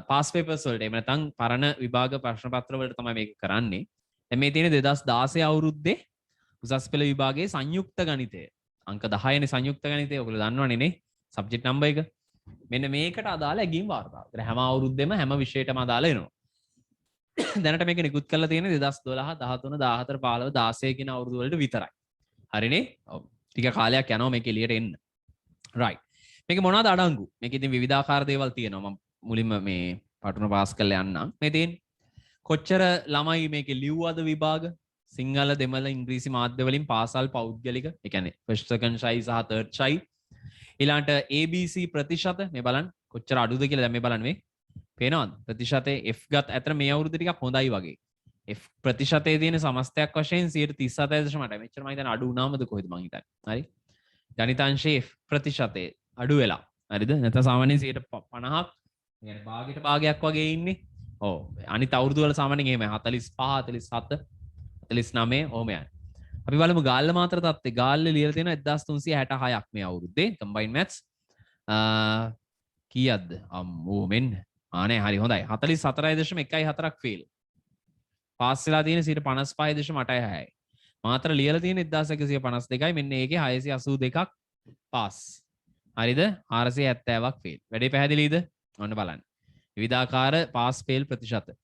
පාස් පේපර්ස් වලට එහෙම නැත්නම් පරණ විභාග ප්‍රශ්න පත්‍ර වලට තමයි මේක කරන්නේ. දැන් මේ තියෙන 2016 අවුරුද්දේ උසස් පෙළ විභාගයේ සංයුක්ත ගණිතය අංක 10නේ සංයුක්ත ගණිතය ඔයගොල්ලෝ දන්නවනේ නේ සබ්ජෙක්ට් නම්බර් එක. මෙන්න මේකට අදාළ ඇගීම් වාර්තාව. ඒතර හැම අවුරුද්දෙම හැම විෂයයටම අදාළ වෙනවා. දැනට මේක නිකුත් කරලා තියෙන්නේ 2012 13 14 15 16 කියන අවුරුදු වලට විතරයි. හරිනේ? ඔව්. ටික කාලයක් යනවා මේක එළියට එන්න. රයිට්. මේක මොනවද අඩංගු? මේක ඉතින් විවිධාකාර දේවල් තියෙනවා. මම මුලින්ම මේ පටුන පාස් කරලා යන්නම්. මේ තියෙන්නේ කොච්චර ළමයි මේකේ ලිව්වද විභාග? සිංහල දෙමළ ඉංග්‍රීසි මාධ්‍ය වලින් පාසල් පෞද්ගලික ඒ කියන්නේ ෆස්ට් සෙකන්ඩ් ෂයි සහ තර්ඩ් ෂයි ඊළාට ABC ප්‍රතිශත මේ බලන්න කොච්චර අඩුද කියලා දැන් මේ බලන්න මේ පේනවද ප්‍රතිශතයේ F ගත් අතර මේ අවුරුද්ද ටිකක් හොඳයි වගේ F ප්‍රතිශතයේ තියෙන සමස්තයක් වශයෙන් 37.8 මෙච්චර මම හිතන්නේ අඩු වුණාමද කොහෙද මං හිතන්නේ හරි ජනිතාංශයේ ප්‍රතිශතය අඩු වෙලා. හරිද? නැත්නම් සාමාන්‍යයෙන් 50ක් يعني භාගයට භාගයක් වගේ ඉන්නේ. ඔව්. අනිත් අවුරුදු වල සාමාන්‍යයෙන් එහෙමයි 45 47 49 ඔහොම යන්නේ. අපි බලමු ගාල්ල මාත්‍ර තත්ත්වය. ගාල්ල ලියලා තියෙනවා 1366ක් මේ අවුරුද්දේ combined maths. කීයක්ද? අම්මෝ මෙන්න. ආනේ හරි හොඳයි. 44.14ක් ෆේල්. පාස් වෙලා තියෙන 55.86යි. මාත්‍ර ලියලා තියෙන 1152යි. මෙන්න ඒකේ 682ක් පාස්. හරිද? 470ක් ෆේල්. වැඩේ පැහැදිලිද? ඔන්න බලන්න. විවිධාකාර පාස් ෆේල් ප්‍රතිශත.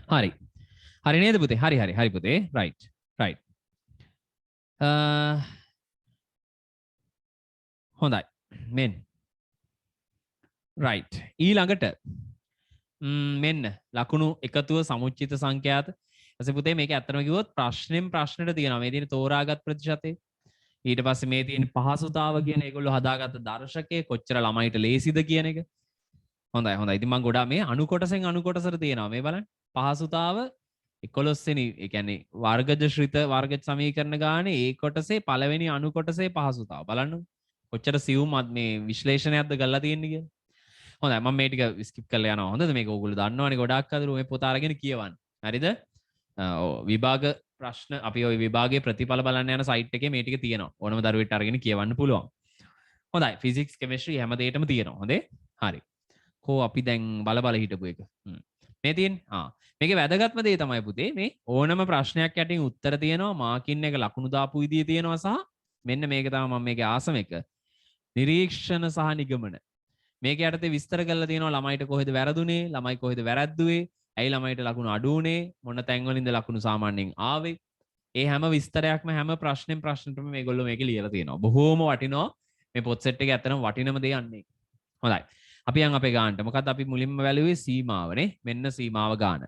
හරි. හරි නේද පුතේ? හරි පුතේ. right. හොඳයි. මෙන්න. right. ඊළඟට මෙන්න ලකුණු එකතුව සමුච්චිත සංඛ්‍යාත. ඊපස්සේ පුතේ මේක ඇත්තටම කිව්වොත් ප්‍රශ්නෙන් ප්‍රශ්නෙට තියෙනවා. මේ තියෙන තෝරාගත් ප්‍රතිශතය. ඊට පස්සේ මේ තියෙන පහසුතාව කියන ඒගොල්ලෝ හදාගත්ත දර්ශකය කොච්චර ළමයිට ලේසිද කියන එක. හොඳයි. ඉතින් මම ගොඩාක් මේ අණු කොටසෙන් අණු කොටසට තියෙනවා. මේ බලන්න. පහසුතාව 11 වෙනි ඒ කියන්නේ වර්ගජ ශ්‍රිත වර්ග සමීකරණ ගානේ ඒ කොටසේ පළවෙනි අණු කොටසේ පහසුතාව බලන්න කොච්චර සියුම් මේ විශ්ලේෂණයක්ද කරලා තියෙන්නේ කියලා. හොඳයි මම මේ ටික ස්කිප් කරලා යනවා. හොඳද? මේක ඕගොල්ලෝ දන්නවනේ ගොඩාක් අදරු මේ පොත අරගෙන කියවන්න. හරිද? ඔව් විභාග ප්‍රශ්න අපි ওই විභාගයේ ප්‍රතිඵල බලන්න යන සයිට් එකේ මේ ටික තියෙනවා. ඕනම දරුවෙක්ට අරගෙන කියවන්න පුළුවන්. හොඳයි ෆිසික්ස් කෙමිස්ට්‍රි හැම දෙයකම තියෙනවා. හොඳේ? හරි. කෝ අපි දැන් බල හිටපු එක. මේ තියෙන්නේ මේකේ වැදගත්ම දේ තමයි පුතේ මේ ඕනම ප්‍රශ්නයක් යටින් උත්තර තියෙනවා මාකින් එක ලකුණු දාපු විදිය තියෙනවා සහ මෙන්න මේක තමයි මම මේකේ ආසම එක නිරීක්ෂණ සහ නිගමන මේක යටතේ විස්තර කරලා තියෙනවා ළමයිට කොහෙද වැරදුනේ ළමයි කොහෙද වැරද්දුවේ ඇයි ළමයිට ලකුණු අඩු වුනේ මොන තැන්වලින්ද ලකුණු සාමාන්‍යයෙන් ආවේ ඒ හැම විස්තරයක්ම හැම ප්‍රශ්නෙටම මේගොල්ලෝ මේකේ ලියලා තියෙනවා බොහෝම වටිනවා මේ පොත් සෙට් එකේ ඇත්තටම වටිනම දේ යන්නේ හොඳයි අපි යන් අපේ ගානට මොකද අපි මුලින්ම වැළුවේ සීමාවනේ මෙන්න සීමාව ගාන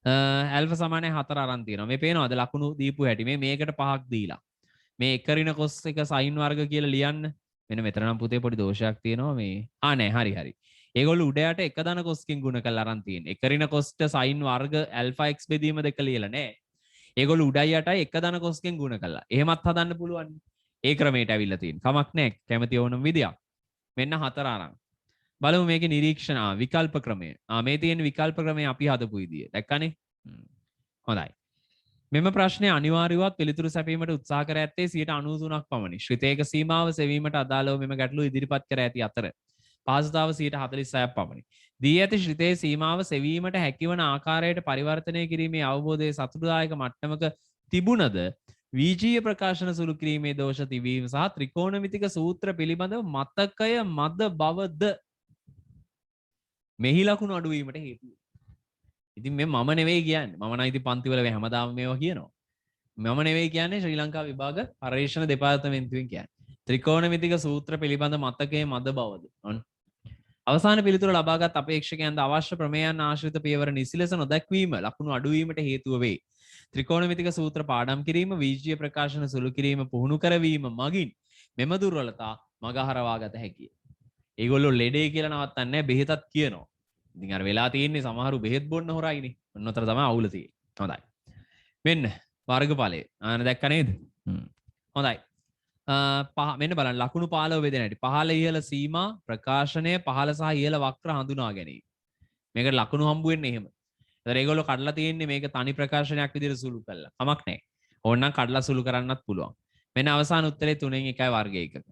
ඇල්ෆා සමානයි 4 අරන් තියෙනවා මේ පේනවද ලකුණු දීපු හැටි මේකට 5ක් දීලා මේ එක ඍණ කොස් එක සයින් වර්ග කියලා ලියන්න මෙන්න මෙතන නම් පුතේ පොඩි දෝෂයක් තියෙනවා මේ නෑ හරි ඒගොල්ලෝ උඩ යට එක දන කොස්කින් ගුණ කරලා අරන් තියෙන්නේ එක ඍණ කොස්ට සයින් වර්ග ඇල්ෆා x බෙදීම දෙක ලියලා නෑ ඒගොල්ලෝ උඩයි යටයි එක දන කොස්කින් ගුණ කරලා එහෙමත් හදන්න පුළුවන් ඒ ක්‍රමයට ඇවිල්ලා තියෙන කමක් නෑ කැමති ඕනම විදියක් මෙන්න 4 අරන් බලමු මේකේ නිරීක්ෂණ විකල්ප ක්‍රමය. මේ තියෙන විකල්ප ක්‍රමය අපි හදපු විදිය. දැක්කනේ? හොඳයි. මෙම ප්‍රශ්නේ අනිවාර්යවත් පිළිතුරු සැපීමට උත්සාහ කර ඇත්තේ 93ක් පමණි. ශ්‍රිතයක සීමාව සෙවීමට අදාළව මෙම ගැටලු ඉදිරිපත් කර ඇති අතර පහසුතාව 46ක් පමණි. දී ඇති ශ්‍රිතයේ සීමාව සෙවීමට හැකිවන ආකාරයට පරිවර්තනය කිරීමේ අවබෝධයේ සතුටුදායක මට්ටමක තිබුණද වීජීය ප්‍රකාශන සුළු කිරීමේ දෝෂ තිබීම සහ ත්‍රිකෝණමිතික සූත්‍ර පිළිබඳව මතකය මද බවද මෙහි ලකුණු අඩුවීමට හේතුව. ඉතින් මේ මම නෙවෙයි කියන්නේ. මම නම් ඉතින් පන්තිවල හැමදාම මේවා කියනවා. මම නෙවෙයි කියන්නේ ශ්‍රී ලංකා විභාග පරීක්ෂණ දෙපාර්තමේන්තුවෙන් කියන්නේ. ත්‍රිකෝණමිතික සූත්‍ර පිළිබඳ මතකයේ මද බවද. අවසාන පිළිතුර ලබාගත් අපේක්ෂකයන්ද අවශ්‍ය ප්‍රමේයන් ආශ්‍රිත පියවර නිසිලස නොදැක්වීම ලකුණු අඩුවීමට හේතුව වේ. ත්‍රිකෝණමිතික සූත්‍ර පාඩම් කිරීම, වීජීය ප්‍රකාශන සුළු කිරීම පුහුණු කරවීම මගින් මෙම දුර්වලතා මගහරවා ගත හැකිය. ඒගොල්ලෝ ලෙඩේ කියලා නවත්තන්නේ නැහැ බෙහෙතත් කියනවා. ඉතින් අර වෙලා තියෙන්නේ සමහරු බෙහෙත් බොන්න හොරයිනේ. ඔන්න උතර තමයි අවුල තියෙන්නේ. හොඳයි. මෙන්න වර්ගඵලය. දැක්ක නේද? හොඳයි. මෙන්න බලන්න ලකුණු 15 බෙදෙන හැටි. පහළ ඉහළ සීමා ප්‍රකාශනය පහළ සහ ඉහළ වක්‍ර හඳුනා ගැනීම. මේකට ලකුණු හම්බ වෙන්නේ එහෙම. ඒතර ඒගොල්ලෝ කඩලා තියෙන්නේ මේක තනි ප්‍රකාශනයක් විදිහට සුළු කළා. කමක් නැහැ. ඕනනම් කඩලා සුළු කරන්නත් පුළුවන්. මෙන්න අවසාන උත්තරේ 3න් 1යි වර්ග 1ක.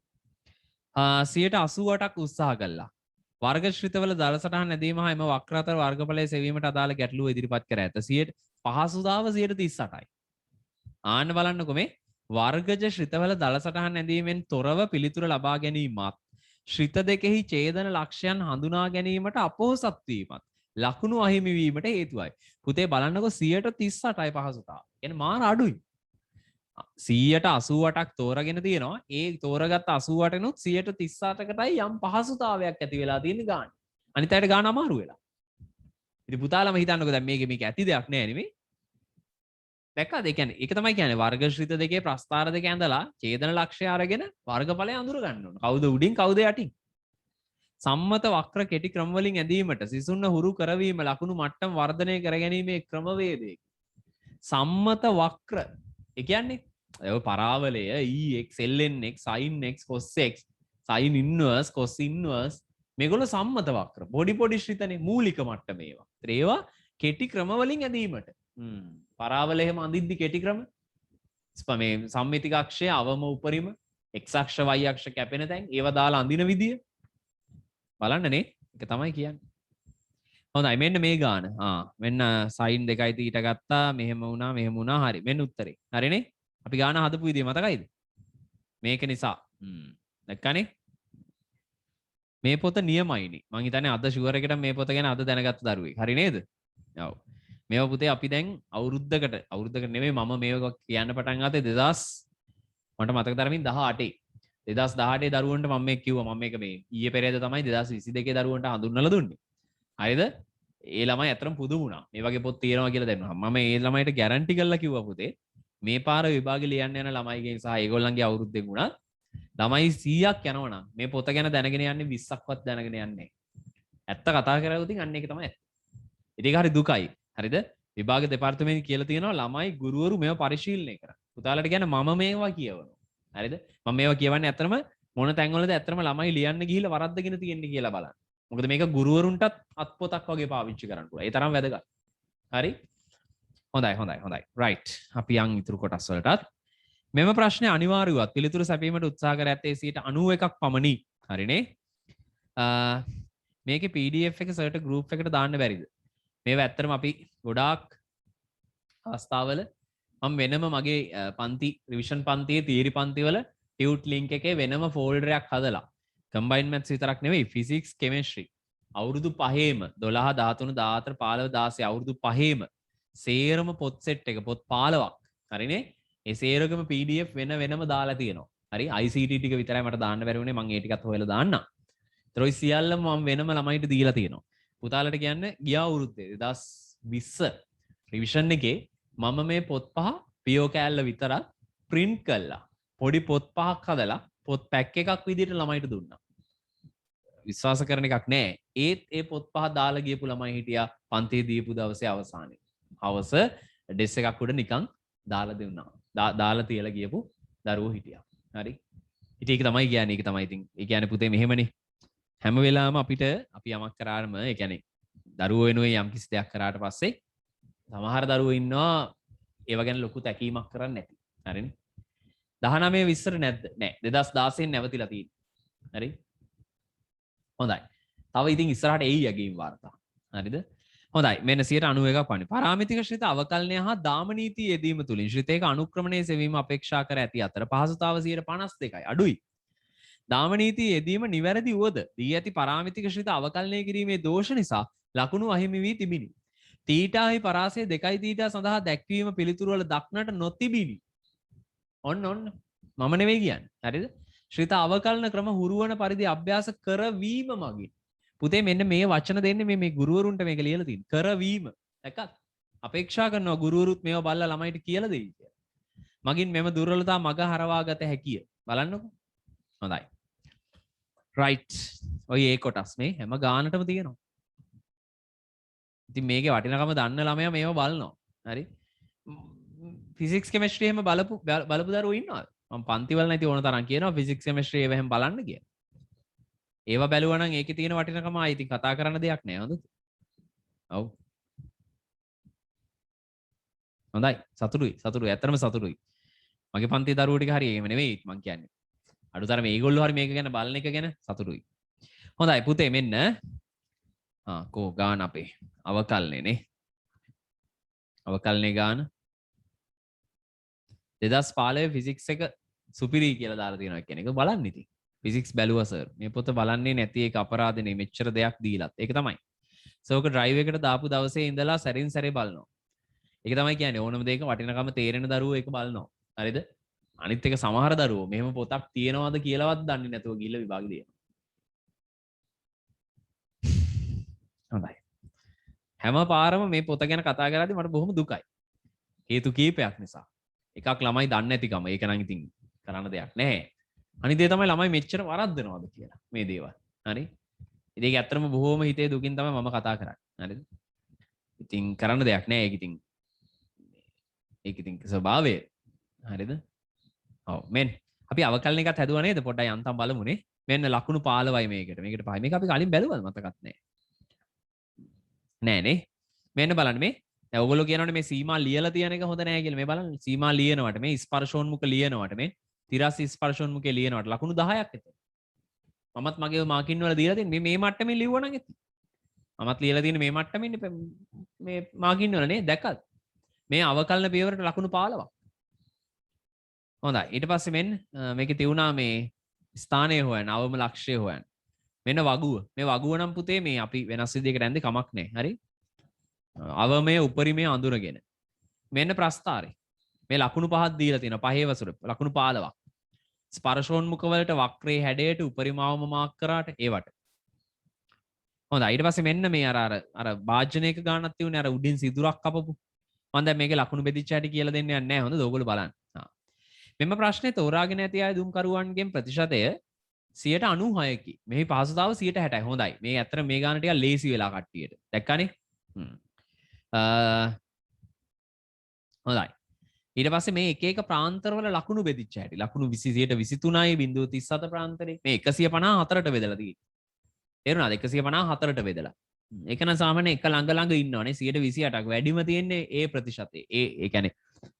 88ක් උත්සාහ කළා. වර්ග ශ්‍රිතවල දල සටහන් නැදීම හා එම වක්‍ර අතර වර්ගඵලය සෙවීමට අදාළ ගැටලුව ඉදිරිපත් කර ඇත. පහසුතාව 38යි. ආන්න බලන්නකො මේ වර්ගජ ශ්‍රිතවල දල සටහන් නැදීමෙන් තොරව පිළිතුර ලබා ගැනීමත් ශ්‍රිත දෙකෙහි ඡේදන ලක්ෂයන් හඳුනා ගැනීමට අපොහොසත් වීමත් ලකුණු අහිමි වීමට හේතුවයි. පුතේ බලන්නකො 38යි පහසුතාව. කියන්නේ මාර අඩුයි. 188ක් තෝරගෙන තියෙනවා. ඒ තෝරගත්ත 88නුත් 138කටයි යම් පහසුතාවයක් ඇති වෙලා තියෙන ගාන. අනිත් අයට ගාන අමාරු වෙලා. ඉතින් පුතාලම හිතන්නකෝ දැන් මේක ඇති දෙයක් නෑ නෙමෙයි. දැක්කද? ඒ කියන්නේ ඒක තමයි කියන්නේ වර්ගශ්‍රිත දෙකේ ප්‍රස්ථාර දෙක ඇඳලා ඡේදන ලක්ෂ්‍ය අරගෙන වර්ගඵලය අඳුර ගන්න ඕන. කවුද උඩින් කවුද යටින්? සම්මත වක්‍ර කෙටි ක්‍රම වලින් ඇඳීමට සිසුන්න හුරු කරවීම ලකුණු මට්ටම් වර්ධනය කර ගැනීමේ ක්‍රමවේදයක. සම්මත වක්‍ර ඒ කියන්නේ ඔය පරාවලය ex lnx sinx cosx sin inverse cos inverse මේගොල්ලෝ සම්මත වක්‍ර පොඩි ශ්‍රිතනේ මූලික මට්ටම ඒවා. ඒවා කෙටි ක්‍රම වලින් ඇඳීමට. පරාවල එහෙම අඳිද්දි කෙටි ක්‍රම මේ සම්මිතික අක්ෂය අවම උපරිම x අක්ෂ y අක්ෂ කැපෙන තැන් ඒවා දාලා අඳින විදිය බලන්නනේ. ඒක තමයි කියන්නේ. හොඳයි මෙන්න මේ ගාන. මෙන්න sin 2යි තීට ගත්තා. මෙහෙම වුණා හරි. මෙන්න උත්තරේ. හරිනේ? අපි ගාන හදපු විදිය මතකයිද? මේක නිසා. දැක්කනේ? මේ පොත නියමයිනේ. මං හිතන්නේ අද ෂුවර් එකට මේ පොත ගැන අද දැනගත්ත දරුවෙක්. හරි නේද? ඔව්. මේව පුතේ අපි දැන් අවුරුද්දකට නෙමෙයි මම මේක කියන්න පටන් ගත්තේ 2000 මට මතක තරමින් 18. 2018 දරුවන්ට මම මේක කිව්වා. මම මේක මේ ඊයේ පෙරේද තමයි 2022 දරුවන්ට හඳුන්වලා දුන්නේ. හරිද? ඒ ළමයි අතරම පුදුම වුණා. මේ වගේ පොත් තියෙනවා කියලා දැනුණා. මම ඒ ළමයිට ගැරන්ටි කරලා කිව්වා පුතේ මේ පාර විභාගෙ ලියන්න යන ළමයිගෙන් සහ ඒගොල්ලන්ගේ අවුරුද්දෙන් වුණත් ළමයි 100ක් යනවනම් මේ පොත ගැන දැනගෙන යන්නේ 20ක්වත් දැනගෙන යන්නේ. ඇත්ත කතා කරලා උතින් අන්න ඒක තමයි ඇත්ත. ඒක හරි දුකයි. හරිද? විභාග දෙපාර්තමේන්තුවේ කියලා තියෙනවා ළමයි ගුරුවරු මේව පරිශීලනය කරා. පුතාලට කියන්නේ මම මේවා කියවනවා. හරිද? මම මේවා කියවන්නේ ඇත්තටම මොන තැන්වලද ඇත්තටම ළමයි ලියන්න ගිහිල්ලා වරද්දගෙන තියෙන්නේ කියලා බලන්න. මොකද මේක ගුරුවරුන්ටත් අත්පොතක් වගේ පාවිච්චි කරන්න පුළුවන්. ඒ තරම් වැදගත්. හරි? හොඳයි. රයිට්. අපි යන් ඉතුරු කොටස් වලටත්. මෙම ප්‍රශ්නේ අනිවාර්යවත් පිළිතුරු සැපීමට උත්සාහ කර ඇත්තේ 91ක් පමණි. හරිනේ? මේකේ PDF එක සර්ට ගෲප් එකට දාන්න බැරිද? මේවා ඇත්තටම අපි ගොඩාක් අවස්ථාවල මම වෙනම මගේ පන්ති රිවිෂන් පන්තියේ තියරි පන්තිවල ටියුට් ලින්ක් එකේ වෙනම ෆෝල්ඩර් එකක් හදලා කම්බයින්ඩ් මැත්ස් විතරක් නෙවෙයි ෆිසික්ස් කෙමිස්ට්‍රි අවුරුදු 5ේම 12 13 14 15 16 අවුරුදු 5ේම සේරම පොත් සෙට් එක පොත් 15ක් හරිනේ ඒ සේරගම PDF වෙනම දාලා තියෙනවා හරි ICT ටික විතරයි මට දාන්න බැරි වුණේ මම ඒ ටිකත් හොයලා දාන්නම් ඒතර ඔය සියල්ලම මම වෙනම ළමයිට දීලා තියෙනවා පුතාලට කියන්න ගිය අවුරුද්දේ 2020 රිවිෂන් එකේ මම මේ පොත් පහ පියෝ කෑල්ල විතරක් print කළා පොඩි පොත් පහක් හදලා පොත් පැක් එකක් විදිහට ළමයිට දුන්නා විශ්වාස කරන එකක් නෑ ඒත් ඒ පොත් පහ දාලා ගියපු ළමයි හිටියා පන්තියේ දීපු දවසේ අවසානයේ හවස ඩෙස් එකක් උඩ නිකන් දාලා දුන්නා දාලා තියලා ගියපු දරුවෝ හිටියා හරි ඉතින් ඒක තමයි කියන්නේ ඒක තමයි ඉතින් ඒ කියන්නේ පුතේ මෙහෙමනේ හැම වෙලාවම අපිට අපි යමක් කරාම ඒ කියන්නේ දරුවෝ වෙනුවෙන් යම් කිසි දෙයක් කරාට පස්සේ සමහර දරුවෝ ඉන්නවා ඒව ගැන ලොකු තැකීමක් කරන්නේ නැති හරිනේ 19 විස්තර නැද්ද නෑ 2016 නැවතිලා තියෙන්නේ හරි හොඳයි තව ඉතින් ඉස්සරහට එයි යගීම් වාර්තා හරිද හොඳයි මෙන්න 91ක් වන්නේ පාරාමිතික ශ්‍රිත අවකලනය හා දාමනීති යෙදීම තුලින් ශ්‍රිතයක අනුක්‍රමණය සෙවීම අපේක්ෂා කර ඇති අතර පහසුතාව 52යි අඩුයි දාමනීති යෙදීම නිවැරදි වුවද දී ඇති පාරාමිතික ශ්‍රිත අවකලනය කිරීමේ දෝෂ නිසා ලකුණු අහිමි වී තිබිනි තීටාහි පරාසය 2යි තීටා සඳහා දැක්වීම පිළිතුරු වල දක්නට නොතිබිනි ඔන්න මම නෙවෙයි කියන්නේ හරිද ශ්‍රිත අවකලන ක්‍රම හුරුවන පරිදි අභ්‍යාස කරවීම මගින් පුතේ මෙන්න මේ වචන දෙන්නේ මේ ගුරුවරුන්ට මේක ලියලා තියෙන කරවීම දැක්කත් අපේක්ෂා කරනවා ගුරුවරුත් මේවා බලලා ළමයිට කියලා දෙයි කියලා මගින් මෙම දුර්වලතා මග හරවාගත හැකිය බලන්නකෝ හොඳයි රයිට් ඔය ඒ කොටස් මේ හැම ගානටම තියෙනවා ඉතින් මේකේ වටිනකම දන්න ළමයා මේව බලනවා හරි ෆිසික්ස් කෙමිස්ට්‍රි එහෙම බලපු දරුවෝ ඉන්නවද මම පන්තිවල නැති ඕන තරම් කියනවා ෆිසික්ස් කෙමිස්ට්‍රි ඒව එහෙම බලන්න කියලා ඒවා බැලුවා නම් ඒකේ තියෙන වටිනකම ආයි ඉතින් කතා කරන්න දෙයක් නෑ හොඳද ඔව් හොඳයි සතුටුයි ඇත්තටම සතුටුයි මගේ පන්තියේ දරුවෝ ටික හරි එහෙම නෙවෙයි මං කියන්නේ අඩුතරම මේගොල්ලෝ හරි මේක ගැන බලන එක ගැන සතුටුයි හොඳයි පුතේ මෙන්න කෝ ගාන අපේ අවකලනේ අවකලනේ ගාන 2015 ෆිසික්ස් එක සුපිරි කියලා දාලා තියෙනවා කියන එක බලන්න ඉතින් ෆිසික්ස් බැලුවා සර් මේ පොත බලන්නේ නැති එක අපරාධනේ මෙච්චර දෙයක් දීලත් ඒක තමයි සෝක ඩ්‍රයිව් එකට දාපු දවසේ ඉඳලා සැරින් සැරේ බලනවා ඒක තමයි කියන්නේ ඕනම දෙයක වටිනකම තේරෙන දරුවෝ ඒක බලනවා හරිද? අනිත් එක සමහර දරුවෝ මෙහෙම පොතක් තියෙනවද කියලාවත් දන්නේ නැතුව ගිහිල්ලා විභාගෙ දෙනවා. හොඳයි. හැම පාරම මේ පොත ගැන කතා කරද්දී මට බොහොම දුකයි. හේතු කීපයක් නිසා. එකක් ළමයි දන්නේ නැතිකම. ඒක නම් ඉතින් කරන්න දෙයක් නැහැ. අනිත් දේ තමයි ළමයි මෙච්චර වරද්දනවද කියලා මේ දේවල්. හරි? ඉතින් ඒක ඇත්තටම බොහොම හිතේ දුකින් තමයි මම කතා කරන්නේ. හරිද? ඉතින් කරන්න දෙයක් නැහැ. ඒක ඉතින් ස්වභාවය. හරිද? ඔව් මෙන්න අපි අවකලන එකත් හැදුවා නේද? පොඩ්ඩයි අන්තම් බලමුනේ. මෙන්න ලකුණු 15යි මේකට. මේකට 5. මේක අපි කලින් බැලුවද මතකත් නැහැ. නෑනේ. මෙන්න බලන්න මේ. දැන් ඔයගොල්ලෝ කියනවනේ මේ සීමා ලියලා තියන එක හොඳ නෑ කියලා. මේ බලන්න සීමා ලියනවට මේ ස්පර්ශෝන්මුඛ ලියනවට මේ තිරස් ස්පර්ශෝන්මුඛේ ලියනවට ලකුණු 10ක් එතන. මමත් මගේ මාකින් වල දීලා තියෙන මේ මට්ටමින් ලිව්වනම් ඇති. මමත් ලියලා තියෙන මේ මට්ටමින් මේ මාකින් වල නේ දැක්කද? මේ අවකලන පියවරට ලකුණු 15ක්. හොඳයි. ඊට පස්සේ මෙන්න මේකේ තියුණා මේ ස්ථානය හොයන්න, අවම ලක්ෂ්‍ය හොයන්න. මෙන්න වගුව. මේ වගුව නම් පුතේ මේ අපි වෙනස් විදිහකට ඇන්දේ කමක් නැහැ. හරි? අවමය උපරිමය අඳුරගෙන. මෙන්න ප්‍රස්ථාරය. මේ ලකුණු පහක් දීලා තියෙනවා. පහේ වසර ලකුණු 15ක්. ස්පර්ශෝන්මුඛ වලට වක්‍රයේ හැඩයට උපරිම අවම මාක් කරාට ඒවට. හොඳයි. ඊට පස්සේ මෙන්න මේ අර වාජ්‍යනයක ගානක් තියුනේ අර උඩින් සිදුරක් කපපු. මම දැන් මේකේ ලකුණු බෙදිච්ච හැටි කියලා දෙන්න යන්නේ නැහැ. හොඳද? ඕගොල්ලෝ බලන්න. මෙම ප්‍රශ්නේ තෝරාගෙන ඇති අය දුම්කරුවන්ගෙන් ප්‍රතිශතය 96කි. මෙහි පහසුතාව 60යි. හොඳයි. මේ ඇත්තට මේ ගාන ටික ලේසි වෙලා කට්ටියට. දැක්කනේ? හොඳයි. ඊට පස්සේ මේ එක එක ප්‍රාන්තරවල ලකුණු බෙදිච්ච හැටි. ලකුණු 20%.37 ප්‍රාන්තරේ. මේ 154ට බෙදලා තියෙන්නේ. තේරුණාද? 154ට බෙදලා. ඒක නම් සාමාන්‍ය එක ළඟ ළඟ ඉන්නවනේ 128ක්. වැඩිම තියෙන්නේ ඒ ප්‍රතිශතේ. ඒ කියන්නේ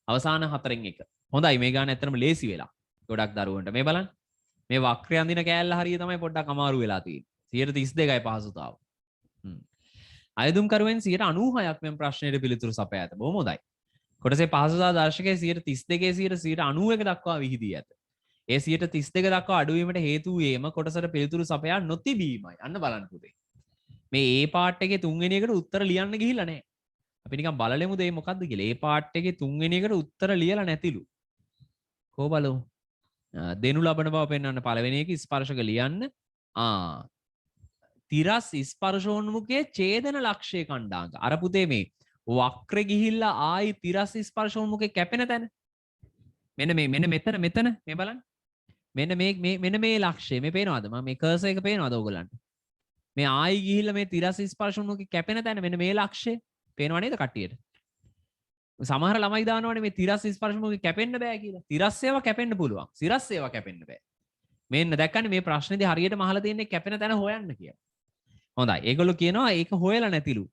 අවසාන හතරෙන් එක. හොඳයි මේ ගාන ඇත්තටම ලේසි වෙලා. ගොඩක් දරුවන්ට මේ බලන්න. මේ වක්‍රය අඳින කෑල්ල හරිය තමයි පොඩ්ඩක් අමාරු වෙලා තියෙන්නේ. 32යි පහසුතාව. අයදුම්කරුවෙන් 96ක් මෙම ප්‍රශ්නයට පිළිතුරු සපයා ඇත. බොහොම හොඳයි. කොටසේ පහසුතාව දර්ශකයේ 32 90ක දක්වා විහිදී ඇත. ඒ 32 දක්වා අඩුවීමට හේතු වූයේම කොටසට පිළිතුරු සපයා නොතිබීමයි. අන්න බලන්න පුතේ. මේ ඒ පාර්ට් එකේ තුන්වෙනි එකට උත්තර ලියන්න ගිහිල්ලා නැහැ. අපි නිකන් බලලෙමුද මේ මොකද්ද කියලා. ඒ පාර්ට් එකේ තුන්වෙනි එකට උත්තර ලියලා නැතිලු. කොහොම බලමු. දෙනු ලබන බව පෙන්වන්න පළවෙනි එක ස්පර්ශක ලියන්න. තිරස් ස්පර්ශෝන්මුඛයේ ඡේදන ලක්ෂ්‍ය කණ්ඩාංග. අර පුතේ මේ වක්‍රේ ගිහිල්ලා ආයි තිරස් ස්පර්ශෝන්මුඛේ කැපෙන තැන. මෙන්න මෙතන මේ බලන්න. මෙන්න මේ ලක්ෂ්‍ය මේ පේනවද? මම මේ කර්සර් එක පේනවද ඔයගලන්ට? මේ ආයි ගිහිල්ලා මේ තිරස් ස්පර්ශෝන්මුඛේ කැපෙන තැන මෙන්න මේ ලක්ෂ්‍ය පේනව නේද කට්ටියට? සමහර ළමයි දානවනේ මේ තිරස් ස්පර්ශෝන්මුඛේ කැපෙන්න බෑ කියලා. තිරස් ඒවා කැපෙන්න පුළුවන්. සිරස් ඒවා කැපෙන්න බෑ. මෙන්න දැක්කන්නේ මේ ප්‍රශ්නේදී හරියටම අහලා තියෙන්නේ කැපෙන තැන හොයන්න කියලා. හොඳයි. ඒගොල්ලෝ කියනවා ඒක හොයලා නැතිලු.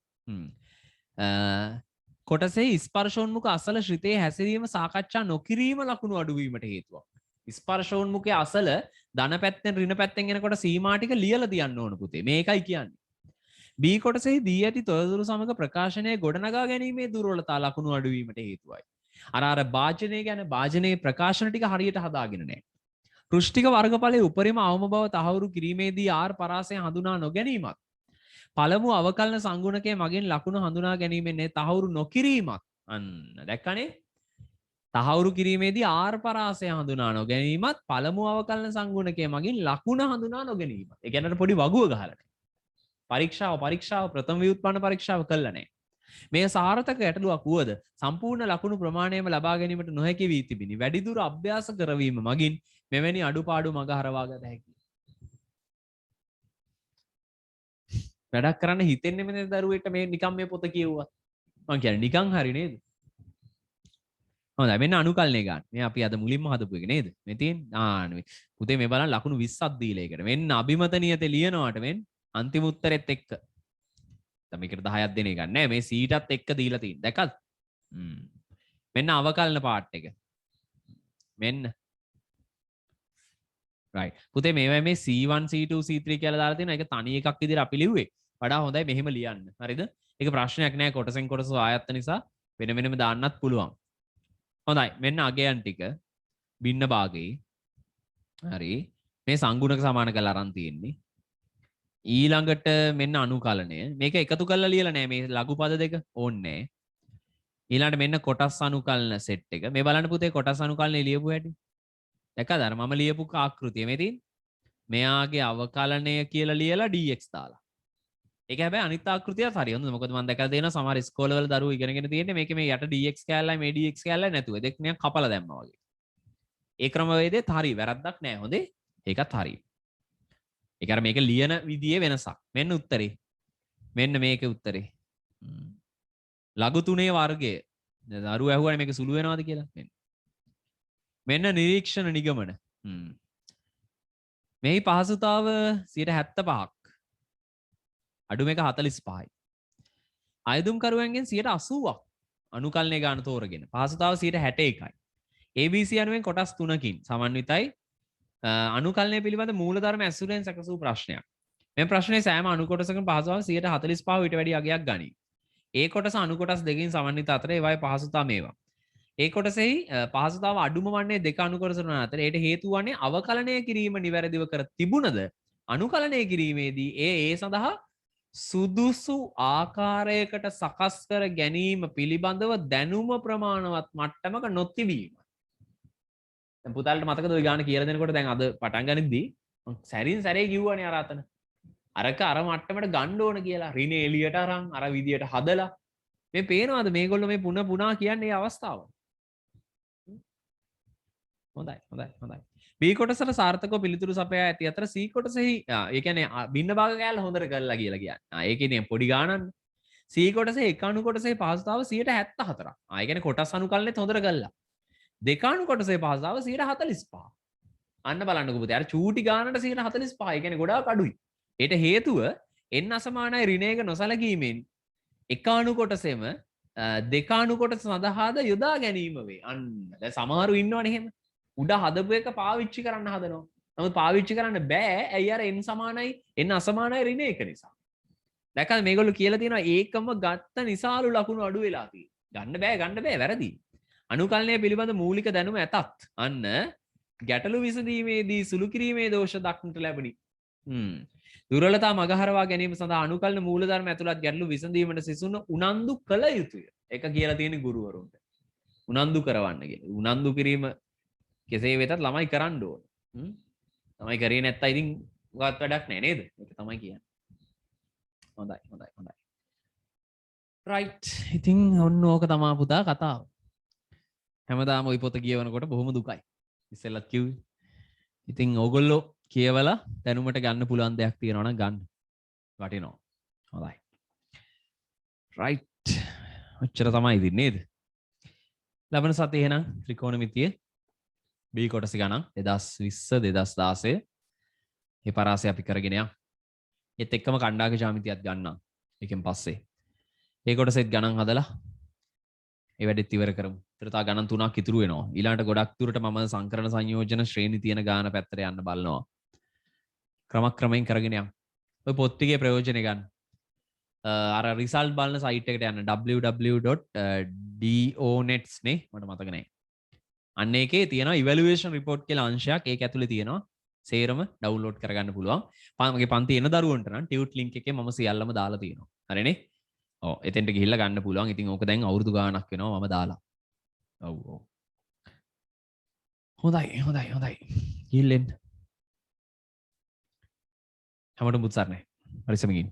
කොටසේ ස්පර්ශෝන්මුඛ අසල ශ්‍රිතේ හැසිරීම සාකච්ඡා නොකිරීම ලකුණු අඩුවීමට හේතුවක්. ස්පර්ශෝන්මුඛයේ අසල ධන පැත්තෙන් ඍණ පැත්තෙන් එනකොට සීමා ටික ලියලා තියන්න ඕන පුතේ. මේකයි කියන්නේ. B කොටසේ දී ඇති තොරතුරු සමග ප්‍රකාශනයේ ගොඩනගා ගැනීමේ දුර්වලතා ලකුණු අඩුවීමට හේතුවයි. අර භාජනය ගැන භාජනයේ ප්‍රකාශන ටික හරියට හදාගෙන නැහැ. පෘෂ්ඨික වර්ගඵලයේ උපරිම අවම බව තහවුරු කිරීමේදී R පරාසය හඳුනා නොගැනීමත් පළමු අවකලන සංගුණකයේ මගින් ලකුණු හඳුනා ගැනීමෙන් තහවුරු නොකිරීමත් අන්න දැක්කනේ තහවුරු කිරීමේදී R පරාසය හඳුනා නොගැනීමත් පළමු අවකලන සංගුණකයේ මගින් ලකුණ හඳුනා නොගැනීමත්. ඒ කියන්නේ පොඩි වගුව ගහලා පරීක්ෂාව ප්‍රථම ව්‍යුත්පන්න පරීක්ෂාව කළා නැහැ. මේ සාර්ථක ගැටලුවක් වුවද සම්පූර්ණ ලකුණු ප්‍රමාණයම ලබා ගැනීමට නොහැකි වී තිබිනි. වැඩිදුර අභ්‍යාස කරවීම මගින් මෙවැනි අඩුපාඩු මග හරවා ගත හැකියි. වැඩක් කරන්න හිතෙන්නේ මේ දරුවෙක්ට මේ නිකම් මේ පොත කියුවා. මං කියන්නේ නිකන් හරි නේද? හොඳයි මෙන්න අනුකල්නේ ගන්න. මේ අපි අද මුලින්ම හදපු එක නේද? මේ තියෙන්නේ පුතේ මේ බලන්න ලකුණු 20ක් දීලා ඒකට. මෙන්න අභිමත නියතේ ලියනවාට මෙන්න අන්තිම උත්තරෙත් එක්ක. දැන් මේකට 10ක් දෙන එක නෑ මේ සීටත් එක්ක දීලා තියෙන. දැක්කද? මෙන්න අවකලන පාර්ට් එක. මෙන්න. right. පුතේ මේවා මේ C1 C2 C3 කියලා දාලා තියෙනවා. ඒක තනි එකක් විදිහට අපි ලිව්වේ. වඩා හොඳයි මෙහෙම ලියන්න. හරිද? ඒක ප්‍රශ්නයක් නෑ කොටසෙන් කොටස ආයත්ත නිසා වෙන වෙනම දාන්නත් පුළුවන්. හොඳයි. මෙන්න අගයන් ටික බින්න භාගයේ. හරි. මේ සංගුණක සමාන කරලා අරන් තියෙන්නේ. ඊළඟට මෙන්න අනුකලනය මේක එකතු කරලා ලියලා නෑ මේ ලඝු පද දෙක ඕනේ ඊළඟට මෙන්න කොටස් අනුකලන සෙට් එක. මේ බලන්න පුතේ කොටස් අනුකලන ලියපු හැටි. දැක්කද අර මම ලියපු ආකෘතිය මේ තියෙන්නේ. මෙයාගේ අවකලනය කියලා ලියලා dx දාලා. ඒක හැබැයි අනිත් ආකෘතියත් හරි. හොඳද? මොකද මම දැකලා තියෙනවා සමහර ඉස්කෝලවල දරුවෝ ඉගෙනගෙන තියෙන්නේ මේකේ මේ යට dx කැලලයි මේ dx කැලලයි නැතුව. දෙක නිකන් කපලා දැම්මා වගේ. ඒ ක්‍රමවේදෙත් හරි. වැරද්දක් නෑ. හොඳේ? ඒකත් හරි. ඒක අර මේක ලියන විදියේ වෙනසක්. මෙන්න උත්තරේ. මෙන්න මේකේ උත්තරේ. ලඝු තුනේ වර්ගය. දරුවෝ ඇහුවානේ මේක සුළු වෙනවද කියලා. මෙන්න නිරීක්ෂණ නිගමන. මෙහි පහසුතාව 75ක්. අඩු මේක 45යි. අයදුම්කරුවන්ගෙන් 80ක් අනුකලනය ගාන තෝරගෙන පහසුතාව 61යි. ABC අනුවෙන් කොටස් 3කින් සමන්විතයි අනුකලනය පිළිබඳ මූලධර්ම ඇසුරෙන් සැකසූ ප්‍රශ්නයක්. මේ ප්‍රශ්නේ සෑම අණු කොටසකම පහසුතාව 145 ඊට වැඩි අගයක් ගනී. ඒ කොටස අණු කොටස් දෙකකින් සමන්විත අතර ඒවායේ පහසුතාව මේවා. ඒ කොටසෙහි පහසුතාව අඩුම වන්නේ දෙක අණු කොටස වන අතර ඒට හේතුව වන්නේ අවකලනය කිරීම නිවැරදිව කර තිබුණද අනුකලනය කිරීමේදී ඒ සඳහා සුදුසු ආකාරයකට සකස් කර ගැනීම පිළිබඳව දැනුම ප්‍රමාණවත් මට්ටමක නොතිබීම. දැන් පුතාලට මතකද ওই ගාන කියලා දෙනකොට දැන් අද පටන් ගනිද්දී සැරින් සැරේ කිව්වනේ අර අතන. අරක අර මට්ටමට ගන්න ඕන කියලා රිනේ එළියට අරන් අර විදියට හදලා මේ පේනවාද මේගොල්ලෝ මේ පුන පුනා කියන්නේ මේ අවස්ථාව. හොඳයි හොඳයි හොඳයි. B කොටසට සාර්ථකව පිළිතුරු සපයා ඇති අතර C කොටසෙහි ඒ කියන්නේ භින්න භාග කෑල්ල හොඳට කරලා කියලා කියන්නේ. ඒ කියන්නේ පොඩි ගානන්නේ. C කොටසේ එක අණු කොටසේ පහසුතාව 74ක්. ඒ කියන්නේ කොටස් අනුකලනෙත් හොඳට කළා. දෙක අණු කොටසේ පහසුතාව 145. අන්න බලන්නකෝ පුතේ. අර චූටි ගානට 145. ඒ කියන්නේ ගොඩාක් අඩුයි. ඒට හේතුව n අසමානයි ඍණයක නොසලකීමෙන් එක අණු කොටසෙම දෙක අණු කොටස සඳහාද යොදා ගැනීම වේ. අන්න දැන් සමහරු ඉන්නවනේ එහෙම. උඩ හදපු එක පාවිච්චි කරන්න හදනවා. නමුත් පාවිච්චි කරන්න බෑ. ඇයි අර n සමානයි n අසමානයි ඍණයක නිසා. දැක්කද මේගොල්ලෝ කියලා තියෙනවා ඒකම ගත්ත නිසාලු ලකුණු අඩු වෙලා තියෙන්නේ. ගන්න බෑ වැරදි. අනුකලනය පිළිබඳ මූලික දැනුම ඇතත් අන්න ගැටලු විසඳීමේදී සුළු කිරීමේ දෝෂ දක්නට ලැබුණි. දුර්වලතා මගහරවා ගැනීම සඳහා අනුකලන මූලධර්ම ඇතුළත් ගැටලු විසඳීමට සිසුන උනන්දු කළ යුතුය. ඒක කියලා තියෙන ගුරුවරුන්ට. උනන්දු කරවන්න කියලා. උනන්දු කිරීම කෙසේ වෙතත් ළමයි කරන්න ඕන. ළමයි කරේ නැත්තම් ඉතින් උගත් වැඩක් නෑ නේද? ඒක තමයි කියන්නේ. හොඳයි හොඳයි හොඳයි. රයිට්. ඉතින් ඔන්න ඕක තමා පුතා කතාව. හැමදාම ওই පොත කියවනකොට බොහොම දුකයි. ඉස්සෙල්ලත් කිව්වේ. ඉතින් ඕගොල්ලෝ කියවලා දැනුමට ගන්න පුළුවන් දෙයක් තියෙනවා නම් ගන්න. වටිනවා. හොඳයි. රයිට්. ඔච්චර තමයි ඉතින් නේද? ලබන සතියේ එහෙනම් ත්‍රිකෝණමිතිය B කොටස ගණන් 2020 2016 මේ පරාසය අපි කරගෙන යමු. ඒත් එක්කම කණ්ඩායක ජ්‍යාමිතියත් ගන්නම්. ඒකෙන් පස්සේ ඒ කොටසෙත් ගණන් හදලා ඒ වැඩෙත් ඉවර කරමු. ඊට තා ගණන් 3ක් ඉතුරු වෙනවා. ඊළඟට ගොඩක් දුරට මම සංකරණ සංයෝජන ශ්‍රේණි තියෙන ගාන පැත්තට යන්න බලනවා. ක්‍රමයෙන් කරගෙන යමු. ඔය පොත් ටිකේ ප්‍රයෝජනෙ ගන්න. අර රිසල්ට් බලන සයිට් එකට යන්න www.donets නේ මට මතක නැහැ. අන්න ඒකේ තියෙනවා ඉවැලුවේෂන් රිපෝට් කියලා අංශයක්. ඒක ඇතුලේ තියෙනවා. සේරම ඩවුන්ලෝඩ් කරගන්න පුළුවන්. මගේ පන්ති එන දරුවන්ට නම් ටියුට් ලින්ක් එකේ මම සියල්ලම දාලා තියෙනවා. හරිනේ? ඔව් එතෙන්ට ගිහිල්ලා ගන්න පුළුවන්. ඉතින් ඕක දැන් අවුරුදු ගාණක් වෙනවා මම දාලා. ඔව් ඔව්. හොඳයි. ගිහින් හැමෝටම බුත් සරණයි. හරි සමගින්.